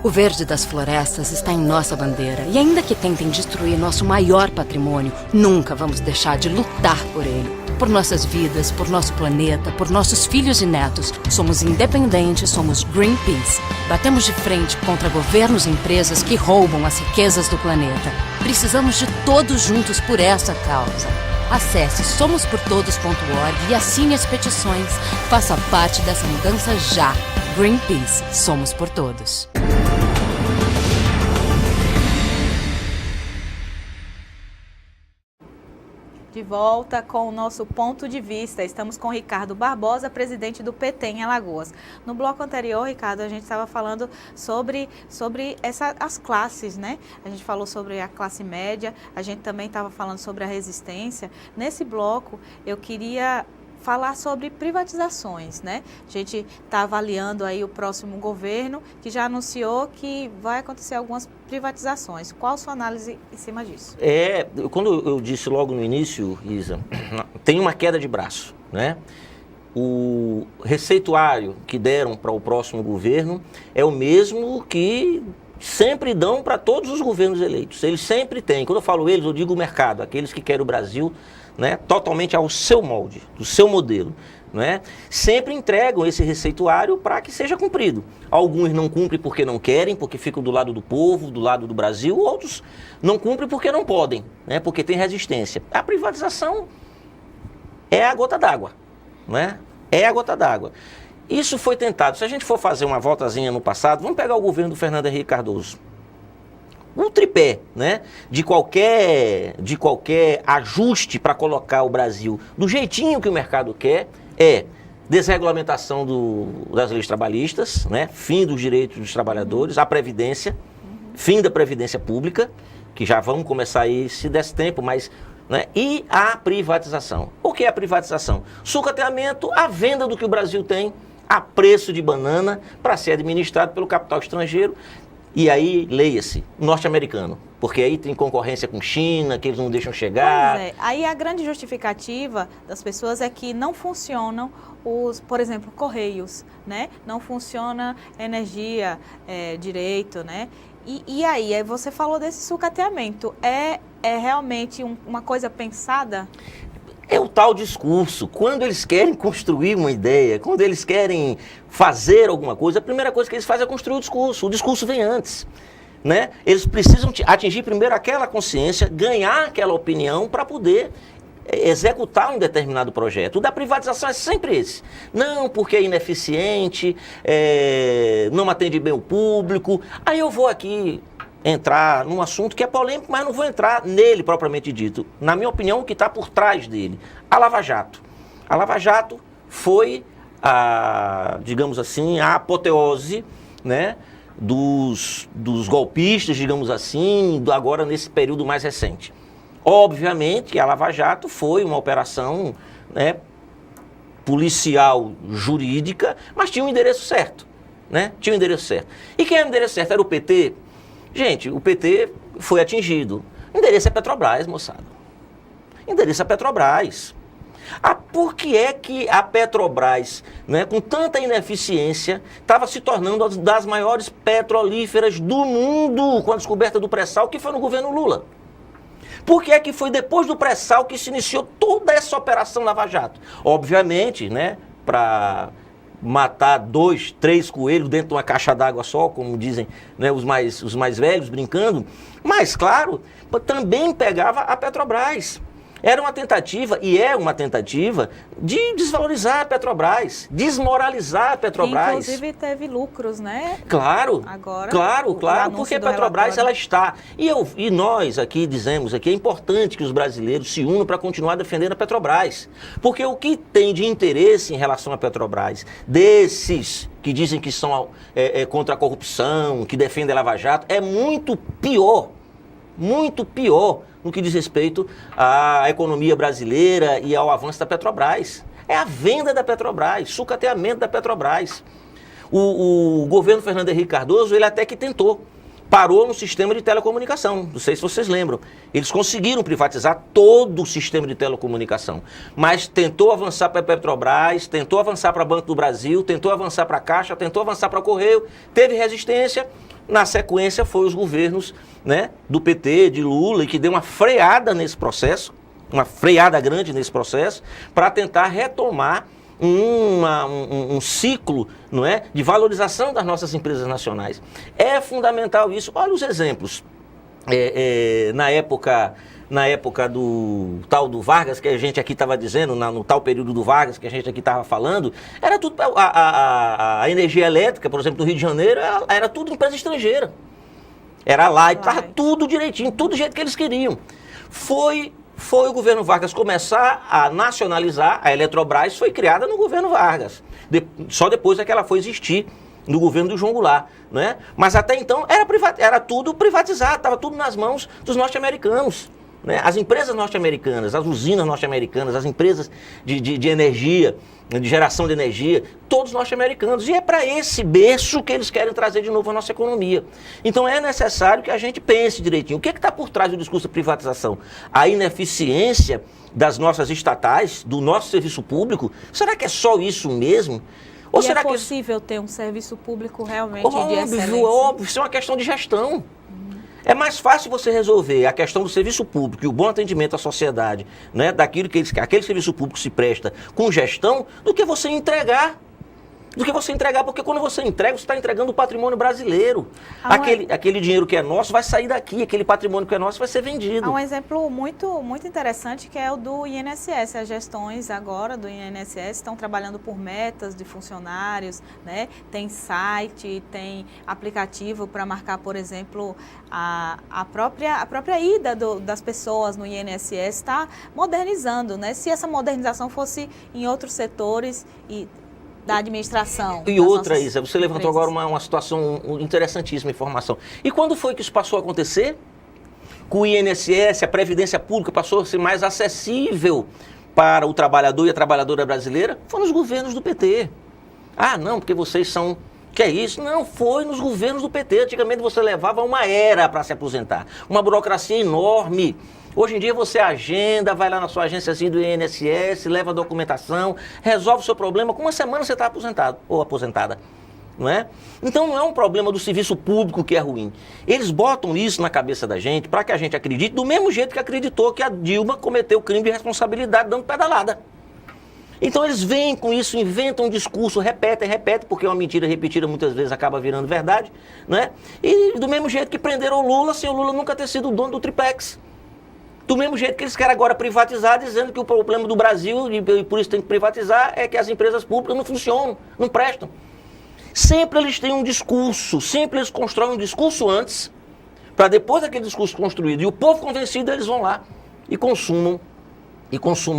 O verde das florestas está em nossa bandeira e ainda que tentem destruir nosso maior patrimônio, nunca vamos deixar de lutar por ele. Por nossas vidas, por nosso planeta, por nossos filhos e netos. Somos independentes, somos Greenpeace. Batemos de frente contra governos e empresas que roubam as riquezas do planeta. Precisamos de todos juntos por essa causa. Acesse somosportodos.org e assine as petições. Faça parte dessa mudança já. Greenpeace, somos por todos. De volta com o nosso ponto de vista. Estamos com Ricardo Barbosa, presidente do PT em Alagoas. No bloco anterior, Ricardo, a gente estava falando sobre as classes, né? A gente falou sobre a classe média, a gente também estava falando sobre a resistência. Nesse bloco, eu queria falar sobre privatizações, né? A gente está avaliando aí o próximo governo, que já anunciou que vai acontecer algumas privatizações. Qual a sua análise em cima disso? Quando eu disse logo no início, Isa, tem uma queda de braço, né? O receituário que deram para o próximo governo é o mesmo que sempre dão para todos os governos eleitos. Eles sempre têm, quando eu falo eles, eu digo o mercado, aqueles que querem o Brasil, né, totalmente ao seu molde, do seu modelo, né, sempre entregam esse receituário para que seja cumprido. Alguns não cumprem porque não querem, porque ficam do lado do povo, do lado do Brasil, outros não cumprem porque não podem, né, porque tem resistência. A privatização é a gota d'água, né, é a gota d'água. Isso foi tentado. Se a gente for fazer uma voltazinha no passado, vamos pegar o governo do Fernando Henrique Cardoso. O tripé, né, de qualquer ajuste para colocar o Brasil do jeitinho que o mercado quer é desregulamentação das leis trabalhistas, né, fim dos direitos dos trabalhadores, a previdência, fim da previdência pública, que já vamos começar aí se desse tempo, mas, né, e a privatização. O que é a privatização? Sucateamento, a venda do que o Brasil tem a preço de banana para ser administrado pelo capital estrangeiro. E aí, leia-se, norte-americano, porque aí tem concorrência com China, que eles não deixam chegar. Pois é, aí a grande justificativa das pessoas é que não funcionam por exemplo, correios, né? Não funciona energia direito, né? E aí você falou desse sucateamento, é realmente uma coisa pensada? É o tal discurso. Quando eles querem construir uma ideia, quando eles querem fazer alguma coisa, a primeira coisa que eles fazem é construir o discurso. O discurso vem antes, né? Eles precisam atingir primeiro aquela consciência, ganhar aquela opinião para poder executar um determinado projeto. O da privatização é sempre esse. Não, porque é ineficiente, não atende bem o público. Aí eu vou aqui entrar num assunto que é polêmico, mas não vou entrar nele propriamente dito. Na minha opinião, o que está por trás dele? A Lava Jato. A Lava Jato foi, digamos assim, a apoteose, né, dos golpistas, digamos assim, agora nesse período mais recente. Obviamente que a Lava Jato foi uma operação, né, policial, jurídica, mas tinha um endereço certo, né? Tinha um endereço certo. E quem era o endereço certo? Era o PT? Gente, o PT foi atingido. O endereço é Petrobras, moçada. O endereço é Petrobras. Por que é que a Petrobras, né, com tanta ineficiência, estava se tornando uma das maiores petrolíferas do mundo com a descoberta do pré-sal, que foi no governo Lula? Por que é que foi depois do pré-sal que se iniciou toda essa operação Lava Jato? Obviamente, né, para matar 2, 3 coelhos dentro de uma caixa d'água só, como dizem, né, os mais velhos brincando, mas, claro, também pegava a Petrobras. Era uma tentativa, e é uma tentativa, de desvalorizar a Petrobras, desmoralizar a Petrobras. Inclusive teve lucros, né? Claro, agora, claro, porque a Petrobras ela está. E nós aqui dizemos aqui, é importante que os brasileiros se unam para continuar defendendo a Petrobras. Porque o que tem de interesse em relação à Petrobras, desses que dizem que são contra a corrupção, que defendem a Lava Jato, é muito pior no que diz respeito à economia brasileira e ao avanço da Petrobras. É a venda da Petrobras, sucateamento da Petrobras. O governo Fernando Henrique Cardoso, ele até que tentou, parou no sistema de telecomunicação, não sei se vocês lembram. Eles conseguiram privatizar todo o sistema de telecomunicação, mas tentou avançar para a Petrobras, tentou avançar para o Banco do Brasil, tentou avançar para a Caixa, tentou avançar para o Correio, teve resistência, Na sequência, foi os governos, né, do PT, de Lula, e que deu uma freada nesse processo, uma freada grande nesse processo, para tentar retomar um ciclo, não é, de valorização das nossas empresas nacionais. É fundamental isso. Olha os exemplos. Na época do tal do Vargas, que a gente aqui estava dizendo, no tal período do Vargas, que a gente aqui estava falando, era tudo, a energia elétrica, por exemplo, do Rio de Janeiro, era tudo empresa estrangeira. Era lá, e estava tudo direitinho, tudo do jeito que eles queriam. Foi o governo Vargas começar a nacionalizar, a Eletrobras foi criada no governo Vargas. Só depois é que ela foi existir no governo do João Goulart, né? Mas até então era tudo privatizado, estava tudo nas mãos dos norte-americanos. Né? As empresas norte-americanas, as usinas norte-americanas, as empresas de energia, de geração de energia, todos norte-americanos. E é para esse berço que eles querem trazer de novo a nossa economia. Então é necessário que a gente pense direitinho. O que está por trás do discurso da privatização? A ineficiência das nossas estatais, do nosso serviço público? Será que é só isso mesmo? Ou será é possível ter um serviço público realmente de excelência? Óbvio, isso é uma questão de gestão. É mais fácil você resolver a questão do serviço público e o bom atendimento à sociedade, né, daquilo que aquele serviço público se presta com gestão, do que você entregar. Porque quando você entrega, você está entregando o patrimônio brasileiro. Aquele dinheiro que é nosso vai sair daqui, aquele patrimônio que é nosso vai ser vendido. Há um exemplo muito interessante que é o do INSS. As gestões agora do INSS estão trabalhando por metas de funcionários, né? Tem site, tem aplicativo para marcar, por exemplo, a própria ida das pessoas no INSS está modernizando, né? Se essa modernização fosse em outros setores da administração. E outra, Isa, você levantou agora uma situação interessantíssima, informação. E quando foi que isso passou a acontecer? Com o INSS, a Previdência Pública passou a ser mais acessível para o trabalhador e a trabalhadora brasileira? Foi nos governos do PT. Ah, não, porque vocês são... Que é isso? Não, foi nos governos do PT. Antigamente você levava uma era para se aposentar. Uma burocracia enorme. Hoje em dia você agenda, vai lá na sua agênciazinha do INSS, leva a documentação, resolve o seu problema, com uma semana você está aposentado ou aposentada, não é? Então não é um problema do serviço público que é ruim. Eles botam isso na cabeça da gente para que a gente acredite do mesmo jeito que acreditou que a Dilma cometeu crime de responsabilidade dando pedalada. Então eles vêm com isso, inventam um discurso, repetem, porque uma mentira repetida muitas vezes acaba virando verdade, né? E do mesmo jeito que prenderam o Lula, sem o Lula nunca ter sido o dono do triplex. Do mesmo jeito que eles querem agora privatizar, dizendo que o problema do Brasil, e por isso tem que privatizar, é que as empresas públicas não funcionam, não prestam. Sempre eles têm um discurso, sempre eles constroem um discurso antes, para depois daquele discurso construído, e o povo convencido, eles vão lá e consumam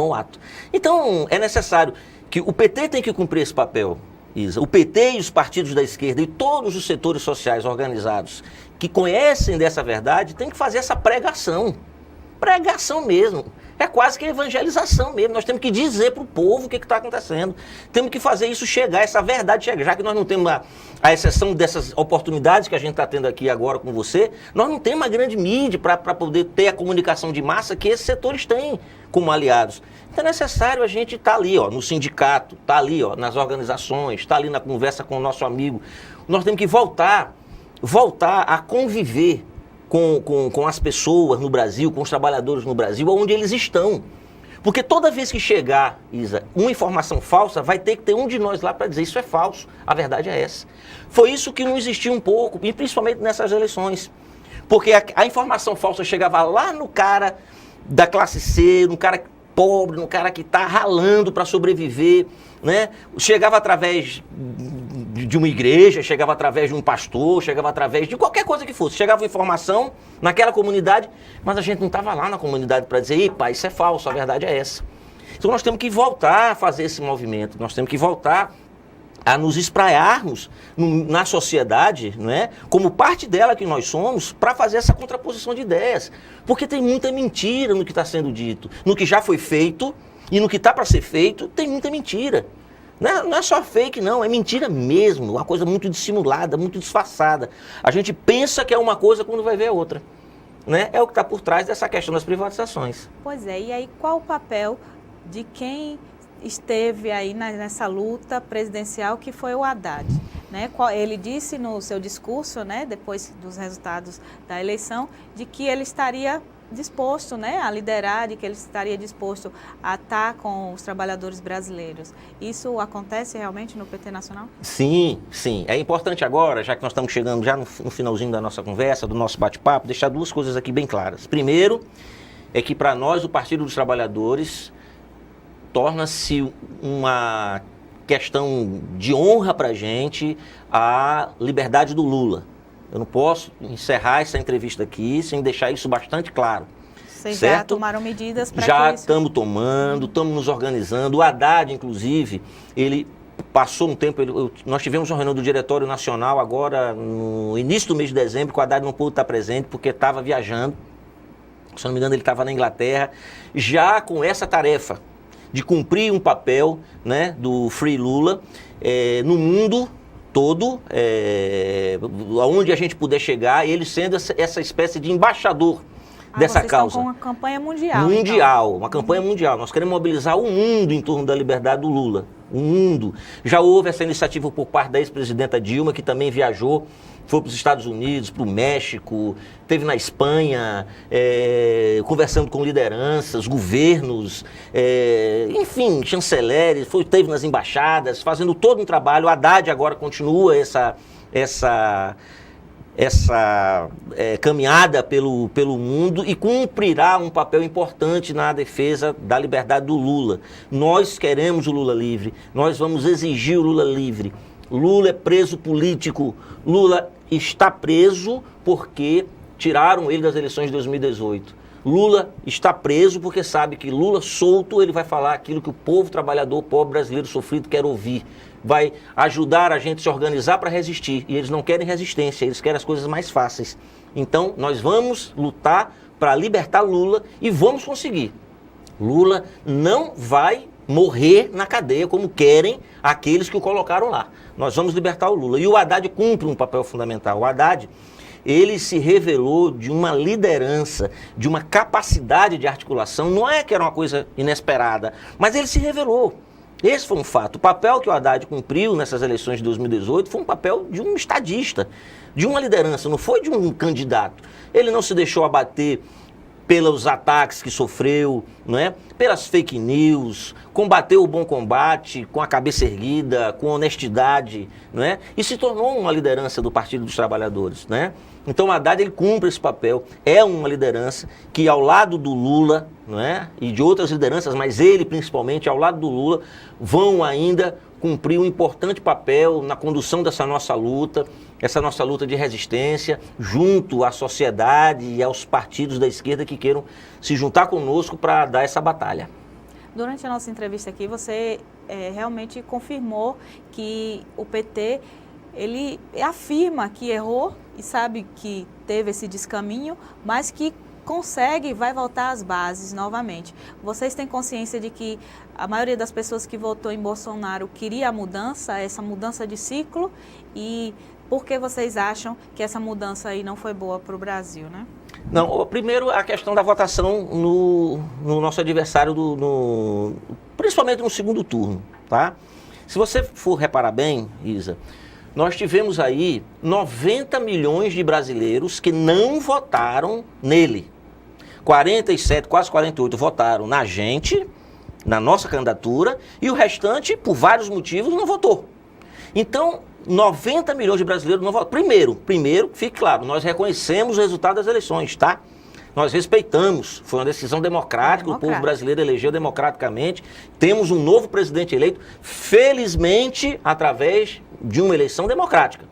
o ato. Então, é necessário que o PT tem que cumprir esse papel, Isa. O PT e os partidos da esquerda e todos os setores sociais organizados que conhecem dessa verdade têm que fazer essa pregação mesmo. É quase que evangelização mesmo. Nós temos que dizer para o povo o que está acontecendo. Temos que fazer isso chegar, essa verdade chegar. Já que nós não temos, a exceção dessas oportunidades que a gente está tendo aqui agora com você, nós não temos uma grande mídia para poder ter a comunicação de massa que esses setores têm como aliados. Então é necessário a gente estar ali, no sindicato, estar ali, nas organizações, estar ali na conversa com o nosso amigo. Nós temos que voltar a conviver com as pessoas no Brasil, com os trabalhadores no Brasil, onde eles estão. Porque toda vez que chegar, Isa, uma informação falsa, vai ter que ter um de nós lá para dizer isso é falso, a verdade é essa. Foi isso que não existiu um pouco, e principalmente nessas eleições. Porque a informação falsa chegava lá no cara da classe C, no cara pobre, no cara que está ralando para sobreviver, né? Chegava através de uma igreja, chegava através de um pastor, chegava através de qualquer coisa que fosse. Chegava informação naquela comunidade, mas a gente não estava lá na comunidade para dizer, ei, pai, isso é falso, a verdade é essa. Então nós temos que voltar a fazer esse movimento, nós temos que voltar a nos espraiarmos na sociedade, né, como parte dela que nós somos, para fazer essa contraposição de ideias. Porque tem muita mentira no que está sendo dito, no que já foi feito e no que está para ser feito, tem muita mentira. Não é só fake, não, é mentira mesmo, uma coisa muito dissimulada, muito disfarçada. A gente pensa que é uma coisa quando vai ver outra. Né? É o que está por trás dessa questão das privatizações. Pois é, e aí qual o papel de quem esteve aí nessa luta presidencial, que foi o Haddad, né? Ele disse no seu discurso, né, depois dos resultados da eleição, de que ele estaria disposto, né, a liderar, de que ele estaria disposto a estar com os trabalhadores brasileiros. Isso acontece realmente no PT Nacional? Sim, sim. É importante agora, já que nós estamos chegando já no finalzinho da nossa conversa, do nosso bate-papo, deixar duas coisas aqui bem claras. Primeiro, é que para nós o Partido dos Trabalhadores torna-se uma questão de honra para a gente a liberdade do Lula. Eu não posso encerrar essa entrevista aqui sem deixar isso bastante claro. Vocês certo? já tomaram medidas para Já isso? estamos tomando, estamos nos organizando. O Haddad, inclusive, ele passou um tempo... nós tivemos uma reunião do Diretório Nacional agora no início do mês de dezembro, que o Haddad não pôde estar presente porque estava viajando. Se não me engano, ele estava na Inglaterra, já com essa tarefa de cumprir um papel, né, do Free Lula no mundo todo, aonde a gente puder chegar, ele sendo essa espécie de embaixador dessa vocês causa. Estão com uma campanha mundial. Mundial, então. Uma campanha mundial. Nós queremos mobilizar o mundo em torno da liberdade do Lula. O mundo. Já houve essa iniciativa por parte da ex-presidenta Dilma, que também viajou, foi para os Estados Unidos, para o México, esteve na Espanha, conversando com lideranças, governos, enfim, chanceleres, esteve nas embaixadas, fazendo todo um trabalho. O Haddad agora continua essa caminhada pelo mundo e cumprirá um papel importante na defesa da liberdade do Lula. Nós queremos o Lula livre, nós vamos exigir o Lula livre. Lula é preso político, Lula está preso porque tiraram ele das eleições de 2018. Lula está preso porque sabe que Lula solto, ele vai falar aquilo que o povo trabalhador, pobre brasileiro sofrido quer ouvir. Vai ajudar a gente a se organizar para resistir. E eles não querem resistência, eles querem as coisas mais fáceis. Então, nós vamos lutar para libertar Lula e vamos conseguir. Lula não vai morrer na cadeia como querem aqueles que o colocaram lá. Nós vamos libertar o Lula. E o Haddad cumpre um papel fundamental. O Haddad, ele se revelou de uma liderança, de uma capacidade de articulação. Não é que era uma coisa inesperada, mas ele se revelou. Esse foi um fato. O papel que o Haddad cumpriu nessas eleições de 2018 foi um papel de um estadista, de uma liderança, não foi de um candidato. Ele não se deixou abater pelos ataques que sofreu, não é? Pelas fake news, combateu o bom combate com a cabeça erguida, com honestidade, não é? E se tornou uma liderança do Partido dos Trabalhadores, né? Então o Haddad, ele cumpre esse papel, é uma liderança que ao lado do Lula, não é? E de outras lideranças, mas ele principalmente, ao lado do Lula, vão ainda cumprir um importante papel na condução dessa nossa luta, essa nossa luta de resistência, junto à sociedade e aos partidos da esquerda que queiram se juntar conosco para dar essa batalha. Durante a nossa entrevista aqui, você realmente confirmou que o PT, ele afirma que errou e sabe que teve esse descaminho, mas que consegue e vai voltar às bases novamente. Vocês têm consciência de que a maioria das pessoas que votou em Bolsonaro queria a mudança, essa mudança de ciclo, e por que vocês acham que essa mudança aí não foi boa para o Brasil, né? Não, primeiro a questão da votação no nosso adversário, principalmente no segundo turno, tá? Se você for reparar bem, Isa, nós tivemos aí 90 milhões de brasileiros que não votaram nele. 47, quase 48 votaram na gente, na nossa candidatura, e o restante, por vários motivos, não votou. Então, 90 milhões de brasileiros não votaram. Primeiro, fique claro, nós reconhecemos o resultado das eleições, tá? Nós respeitamos, foi uma decisão democrática, o povo brasileiro elegeu democraticamente, temos um novo presidente eleito, felizmente, através de uma eleição democrática.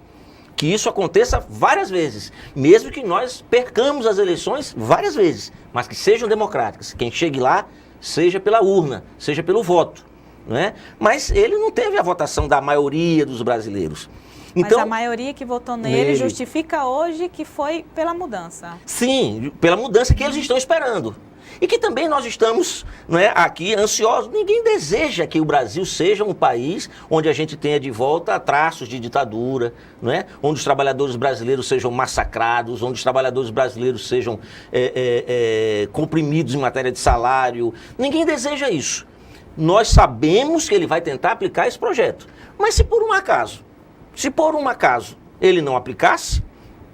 Que isso aconteça várias vezes, mesmo que nós percamos as eleições várias vezes, mas que sejam democráticas. Quem chegue lá, seja pela urna, seja pelo voto, não é? Mas ele não teve a votação da maioria dos brasileiros. Então, mas a maioria que votou nele justifica hoje que foi pela mudança. Sim, pela mudança que eles estão esperando. E que também nós estamos, não é, aqui ansiosos. Ninguém deseja que o Brasil seja um país onde a gente tenha de volta traços de ditadura, não é? Onde os trabalhadores brasileiros sejam massacrados, onde os trabalhadores brasileiros sejam comprimidos em matéria de salário. Ninguém deseja isso. Nós sabemos que ele vai tentar aplicar esse projeto. Mas se por um acaso Se por um acaso ele não aplicasse,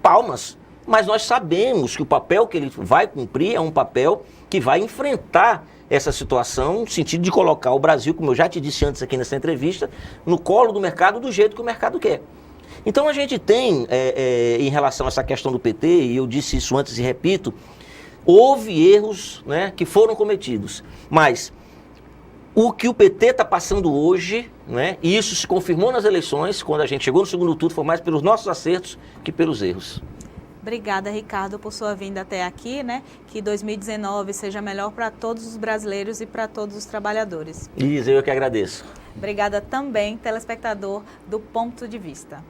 palmas, mas nós sabemos que o papel que ele vai cumprir é um papel que vai enfrentar essa situação, no sentido de colocar o Brasil, como eu já te disse antes aqui nessa entrevista, no colo do mercado do jeito que o mercado quer. Então a gente tem, em relação a essa questão do PT, e eu disse isso antes e repito, houve erros, né, que foram cometidos, mas o que o PT está passando hoje, né, e isso se confirmou nas eleições, quando a gente chegou no segundo turno, foi mais pelos nossos acertos que pelos erros. Obrigada, Ricardo, por sua vinda até aqui, né? Que 2019 seja melhor para todos os brasileiros e para todos os trabalhadores. Liz, eu que agradeço. Obrigada também, telespectador do Ponto de Vista.